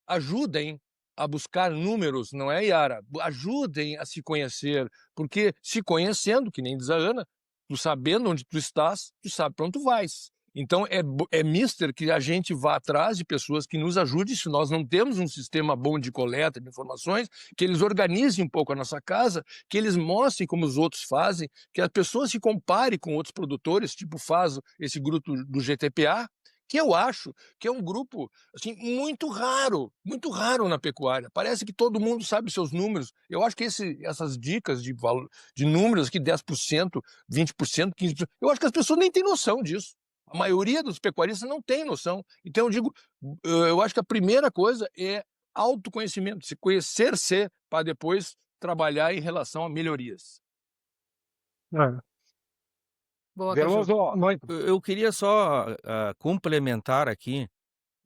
ajudem a buscar números, não é, Yara? Ajudem a se conhecer, porque se conhecendo, que nem diz a Ana, tu sabendo onde tu estás, tu sabe para onde tu vais. Então é mister que a gente vá atrás de pessoas que nos ajudem, se nós não temos um sistema bom de coleta de informações, que eles organizem um pouco a nossa casa, que eles mostrem como os outros fazem, que as pessoas se comparem com outros produtores, tipo faz esse grupo do GTPA, que eu acho que é um grupo assim, muito raro na pecuária. Parece que todo mundo sabe seus números. Eu acho que essas dicas de números aqui, 10%, 20%, 15%, eu acho que as pessoas nem têm noção disso. A maioria dos pecuaristas não tem noção. Então eu acho que a primeira coisa é autoconhecimento, se conhecer-se para depois trabalhar em relação a melhorias. Boa, Caju. Veloso, Eu queria só complementar aqui.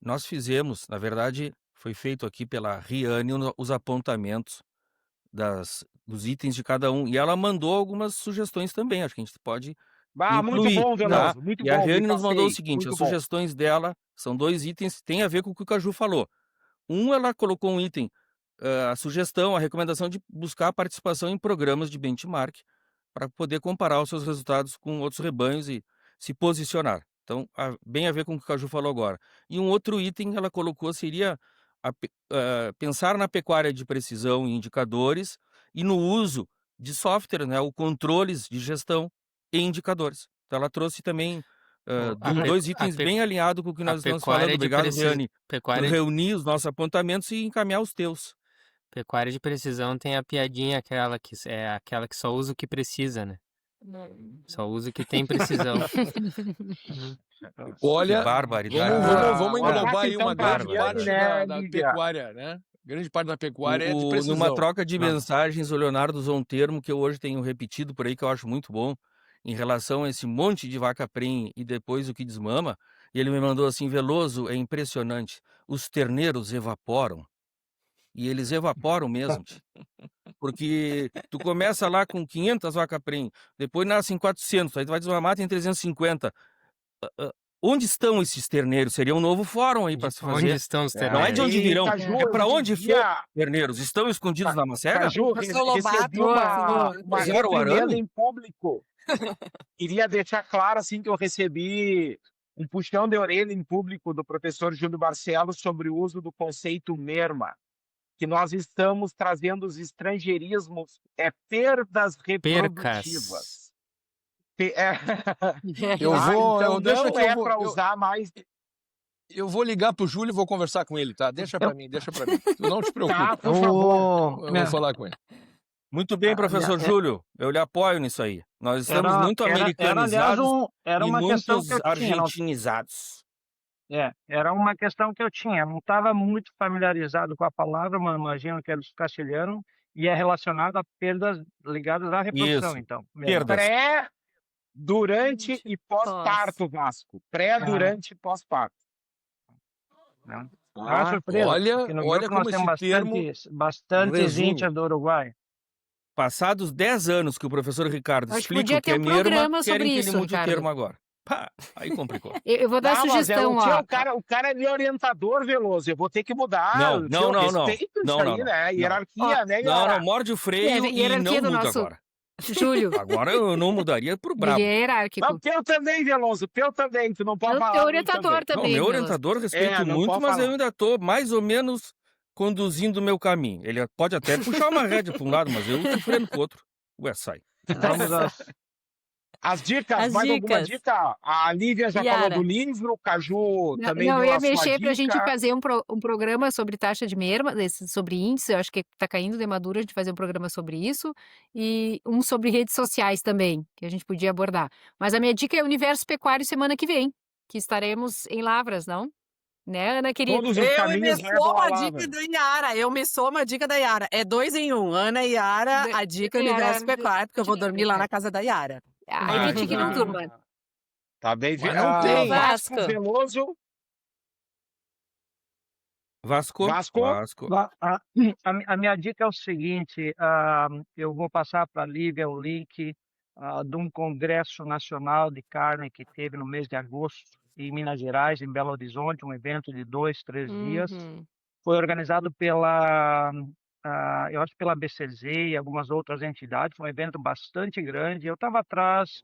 Nós fizemos, na verdade, foi feito aqui pela Riane os apontamentos dos itens de cada um. E ela mandou algumas sugestões também, acho que a gente pode Muito incluir, bom, tá? Veloso, muito E a bom, me Reane nos mandou o passei, seguinte, muito as bom. sugestões dela são 2 itens, tem a ver com o que o Caju falou. Ela colocou um item, a sugestão, a recomendação de buscar a participação em programas de benchmark para poder comparar os seus resultados com outros rebanhos e se posicionar. Então, bem a ver com o que o Caju falou agora. E um outro item que ela colocou seria pensar na pecuária de precisão em indicadores e no uso de software, né, ou controles de gestão e indicadores. Então, ela trouxe também 2 itens bem alinhados com o que nós estamos falando. Obrigado, Reane, por reunir os nossos apontamentos e encaminhar os teus. Pecuária de precisão tem a piadinha aquela que só usa o que precisa, né? Só usa o que tem precisão. Olha, Que barbaridade. vamos englobar aí então, uma grande Fabiane, parte né, da Lívia? pecuária, né? Grande parte da pecuária é de precisão. Numa troca de mensagens, o Leonardo usou um termo que eu hoje tenho repetido por aí, que eu acho muito bom, em relação a esse monte de vaca prenhe e depois o que desmama. E ele me mandou assim: Veloso, é impressionante, os terneiros evaporam. E eles evaporam mesmo, porque tu começa lá com 500 vaca prenhe, depois nascem 400, aí tu vai desmamar, tem 350. Onde estão esses terneiros? Seria um novo fórum aí para se fazer. Onde estão os terneiros? Não é de onde virão, Caju, é para eu onde devia- foram terneiros. Estão escondidos na macega? Caju, Professor Lobato, recebi uma Zero reprimenda arame? em público. Queria deixar claro assim que eu recebi um puxão de orelha em público do professor Júlio Barcelos sobre o uso do conceito merma, que nós estamos trazendo os estrangeirismos, perdas reprodutivas. Eu vou, então deixa não que é eu vou, para usar mais. eu vou ligar pro Júlio e vou conversar com ele, tá? Deixa pra mim. Tu não te preocupe. Tá, por favor. Eu vou falar com ele. Muito bem, professor Júlio, eu lhe apoio nisso aí. Nós estamos muito aliás, americanizados era e uma questão muitos que eu tinha. argentinizados. Era uma questão que eu tinha. Não estava muito familiarizado com a palavra, mas imagino que é do castelhano, e é relacionado a perdas ligadas à reprodução, Isso, então. perdas. Pré, durante e pós-parto, Vasco. Pré, durante e pós-parto. Não é surpresa, porque no olha grupo nós como temos esse termo bastantes resume. índias do Uruguai. Passados 10 anos que o professor Ricardo Acho que explica podia o que ter é um merma, programa sobre querem que ele isso, mude o Ricardo. termo agora. Pá, aí complicou. Eu vou dar sugestão, ó. O cara é meu orientador, Veloso. Eu vou ter que mudar. Não. Respeito isso aí, né? Hierarquia, né? Não, morde o freio e hierarquia não do muda nosso agora. Júlio. Agora eu não mudaria pro brabo. Ele é hierárquico. Não, eu também, Veloso. Eu também. Tu não pode Eu falar. teu muito orientador Não, também. meu Veloso. orientador respeito não muito, pode mas falar. eu ainda tô mais ou menos conduzindo o meu caminho. Ele pode até puxar uma rédea para um lado, mas eu tô freando pro outro. Ué, sai. Vamos As dicas, As mais alguma dicas. dica? A Lívia já Yara. falou do livro, o Caju também Não, eu deu ia a sua mexer pra gente dica. fazer um programa sobre taxa de merma, sobre índice, eu acho que tá caindo de madura a gente fazer um programa sobre isso, e um sobre redes sociais também, que a gente podia abordar. Mas a minha dica é Universo Pecuário semana que vem, que estaremos em Lavras, não? Né, Ana querida? Todos os Eu me caminhos levam soma a a Lavras. dica da Yara. Eu me soma a dica da Yara. É 2 em 1. Ana e Yara, a dica Yara, Universo Pecuário, porque eu vou dormir lá na casa da Yara. Aí pedi que não durma. Tá bem. Mas não tem. Vasco, Vasco. Veloso. Vasco. A minha dica é o seguinte: eu vou passar para a Lívia o link de um congresso nacional de carne que teve no mês de agosto em Minas Gerais, em Belo Horizonte, um evento de 2, 3 dias. Foi organizado pela BCZ e algumas outras entidades. Foi um evento bastante grande. Eu estava atrás.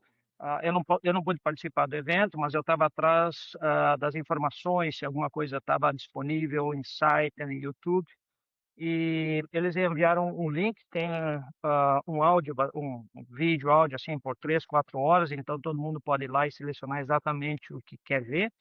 Eu não pude participar do evento, mas eu estava atrás das informações, se alguma coisa estava disponível em site, no YouTube. E eles enviaram um link, tem um vídeo, áudio assim por 3, 4 horas, então todo mundo pode ir lá e selecionar exatamente o que quer ver.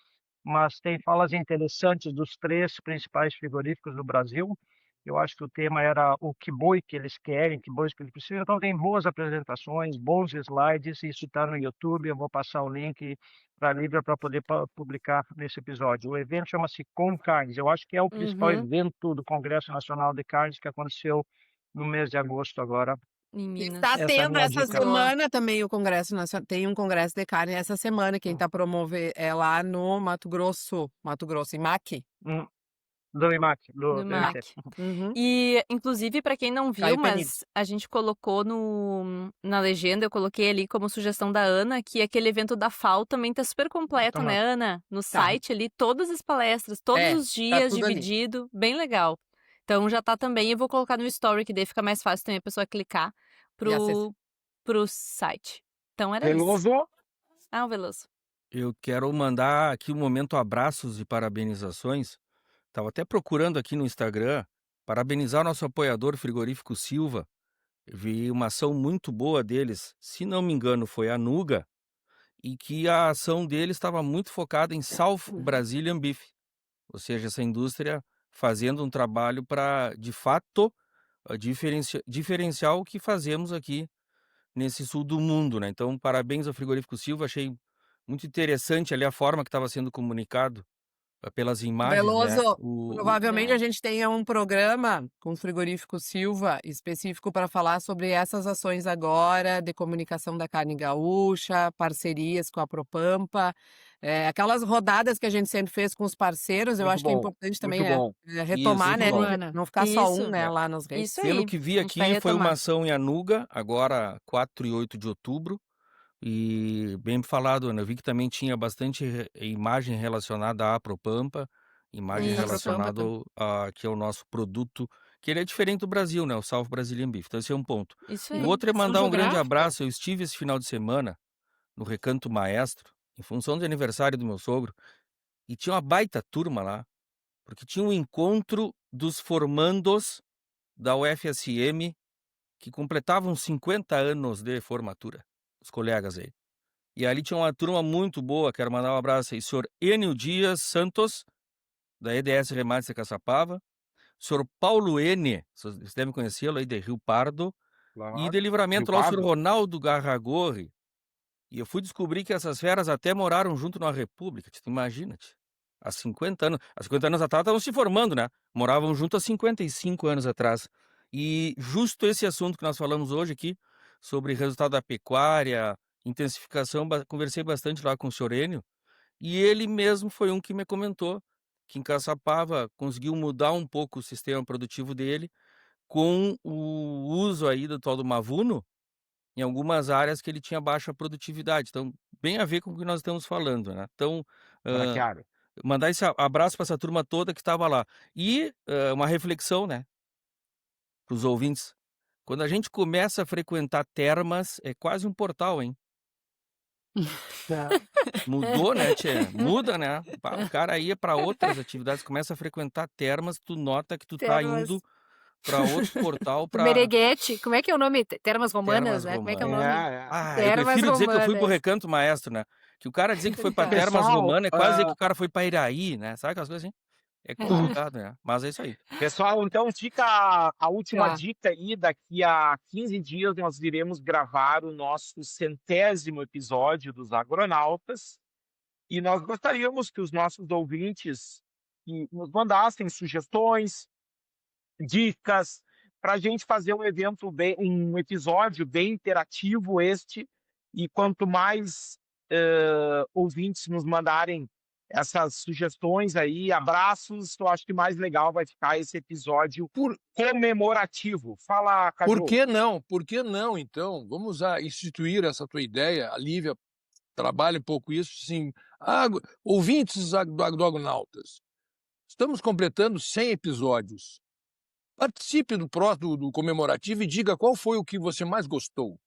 Mas tem falas interessantes dos 3 principais frigoríficos do Brasil. Eu acho que o tema era o que boi que eles querem, que bois que eles precisam. Então tem boas apresentações, bons slides, isso está no YouTube. Eu vou passar o link para a Lívia para poder publicar nesse episódio. O evento chama-se ConCarnes. Eu acho que é o principal evento do Congresso Nacional de Carnes que aconteceu no mês de agosto agora. Em Minas. Está Essa é a tendo minha essa dica. semana também o Congresso Nacional. Tem um Congresso de Carne essa semana. Quem está promovendo é lá no Mato Grosso, em Maque. Do IMAC, Do do IMAC. IMC. Uhum. E, inclusive, para quem não viu, Caio Penido. mas a gente colocou na legenda, eu coloquei ali como sugestão da Ana, que aquele evento da FAO também tá super completo, Então, né, Ana? No Tá. site ali, todas as palestras, todos É, os tá dias, tudo ali. dividido, bem legal. Então já tá também, eu vou colocar no story, que daí fica mais fácil também a pessoa clicar E acessar. pro site. Então era isso. Veloso, Ah, o Veloso. Eu quero mandar aqui um momento abraços e parabenizações. Estava até procurando aqui no Instagram, parabenizar o nosso apoiador Frigorífico Silva. Eu vi uma ação muito boa deles, se não me engano foi a Nuga, e que a ação deles estava muito focada em South Brazilian Beef, ou seja, essa indústria fazendo um trabalho para, de fato, diferenciar o que fazemos aqui nesse sul do mundo, né? Então, parabéns ao Frigorífico Silva, achei muito interessante ali a forma que estava sendo comunicado pelas imagens, né? Veloso, O, provavelmente a gente tenha um programa com o Frigorífico Silva específico para falar sobre essas ações agora, de comunicação da carne gaúcha, parcerias com a Propampa, aquelas rodadas que a gente sempre fez com os parceiros, eu muito acho que é bom, importante também muito bom. retomar, Isso, né, bom. Lívia? Não ficar só um, Isso. né, É. lá nas redes. Isso Pelo aí. que vi A gente vai aqui, foi uma retomar. ação em Anuga, agora 4 e 8 de outubro. E bem falado, Ana, eu vi que também tinha bastante imagem relacionada à Propampa, imagem Isso. relacionada aqui ao nosso produto, que ele é diferente do Brasil, né? O South Brazilian Beef. Então esse é um ponto. Isso O aí. outro é São mandar um grande geográfica. abraço. Eu estive esse final de semana no Recanto Maestro, em função do aniversário do meu sogro, e tinha uma baita turma lá, porque tinha um encontro dos formandos da UFSM que completavam 50 anos de formatura, os colegas aí. E ali tinha uma turma muito boa, quero mandar um abraço aí, senhor Enio Dias Santos, da EDS Remates de Caçapava, senhor Paulo N, vocês devem conhecê-lo aí, de Rio Pardo, Claro. e de Livramento Rio lá o senhor Pardo. Ronaldo Garragorri. E eu fui descobrir que essas feras até moraram junto na República, tu imagina, há 50 anos. Há 50 anos atrás estavam se formando, né? Moravam junto há 55 anos atrás. E justo esse assunto que nós falamos hoje aqui, sobre resultado da pecuária, intensificação, conversei bastante lá com o senhor Enio, e ele mesmo foi um que me comentou que em Caçapava conseguiu mudar um pouco o sistema produtivo dele com o uso aí do tal do Mavuno, em algumas áreas que ele tinha baixa produtividade. Então, bem a ver com o que nós estamos falando, né? Então, Braquiário. mandar esse abraço para essa turma toda que estava lá. E uma reflexão, né, para os ouvintes. Quando a gente começa a frequentar termas, é quase um portal, hein? Mudou, né, tchê? Muda, né? O cara ia para outras atividades, começa a frequentar termas, tu nota que tu tá Termas. indo para outro portal para Mereguete. Como é que é o nome? Termas Romanas, Termas né? Como é que é o Romanas. nome? Ah, eu Termas prefiro dizer que eu fui pro Romanas. Recanto Maestro, né? Que o cara dizer que foi para Tá. Termas Pessoal, Romanas é quase dizer que o cara foi para Iraí, né? Sabe aquelas coisas assim? É complicado, né? Mas é isso aí. Pessoal, então fica a última Tá. dica aí. Daqui a 15 dias nós iremos gravar o nosso 100º episódio dos Agronautas. E nós gostaríamos que os nossos ouvintes nos mandassem sugestões, dicas, para a gente fazer um episódio bem interativo este. E quanto mais ouvintes nos mandarem essas sugestões aí, abraços, eu acho que mais legal vai ficar esse episódio comemorativo. Fala, Caju. Por que não? Por que não, então? Vamos instituir essa tua ideia. A Lívia trabalha um pouco isso, sim. Ouvintes do Agronautas, estamos completando 100 episódios. Participe do próximo do comemorativo e diga qual foi o que você mais gostou.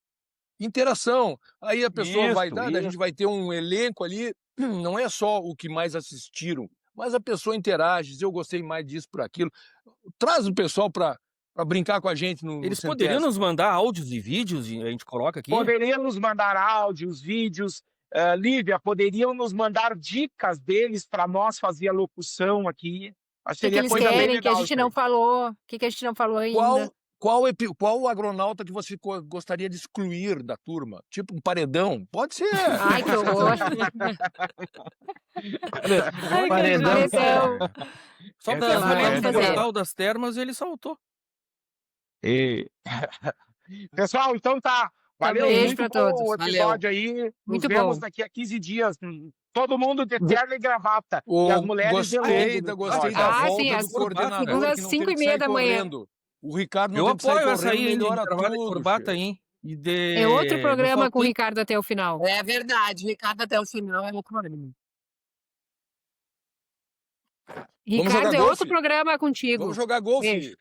Interação. Aí a pessoa vai dar, a gente vai ter um elenco ali, não é só o que mais assistiram, mas a pessoa interage, diz, eu gostei mais disso por aquilo. Traz o pessoal para brincar com a gente no Eles Centésimo. poderiam nos mandar áudios e vídeos e a gente coloca aqui? Poderiam nos mandar áudios, vídeos. Lívia, poderiam nos mandar dicas deles para nós fazer a locução aqui. Acho O que seria eles coisa bem querem, que a legal gente isso não aí. falou? O que a gente não falou ainda? Qual agronauta que você gostaria de excluir da turma? Tipo um paredão? Pode ser. Ai, que horror. Paredão. Paredão. Só porque Essa eu não falei é do fazer. portal das termas, ele saltou. Pessoal, então tá. Valeu, Beijo muito pra bom todos. o Valeu. episódio aí. Nos Muito vemos bom. daqui a 15 dias. Todo mundo de terno e gravata. E as mulheres de longo Gostei, no gostei episódio. da Ah, sim, volta às do coordenador, às que não 5 teve e que meia sair da manhã. correndo. O Ricardo não Eu teve que sair apoio essa correndo, aí, de melhora intervalo e tudo, corbata che. aí. E É outro no programa com o palpite, Ricardo até o final. É verdade, Ricardo até o final é outro programa. Vamos jogar Ricardo, é outro golfe? programa contigo. Vamos jogar Beijo. golfe.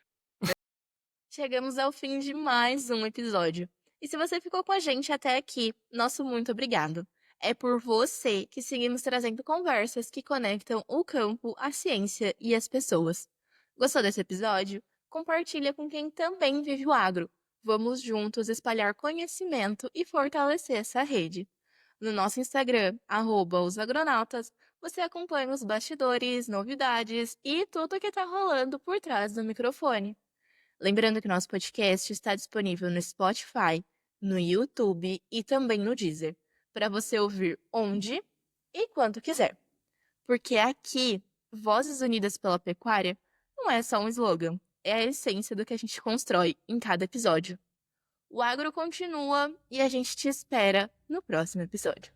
Chegamos ao fim de mais um episódio. E se você ficou com a gente até aqui, nosso muito obrigado. É por você que seguimos trazendo conversas que conectam o campo, a ciência e as pessoas. Gostou desse episódio? Compartilha com quem também vive o agro. Vamos juntos espalhar conhecimento e fortalecer essa rede. No nosso Instagram, @osagronautas, você acompanha os bastidores, novidades e tudo que tá rolando por trás do microfone. Lembrando que nosso podcast está disponível no Spotify, no YouTube e também no Deezer, para você ouvir onde e quando quiser. Porque aqui, Vozes Unidas pela Pecuária não é só um slogan, é a essência do que a gente constrói em cada episódio. O agro continua e a gente te espera no próximo episódio.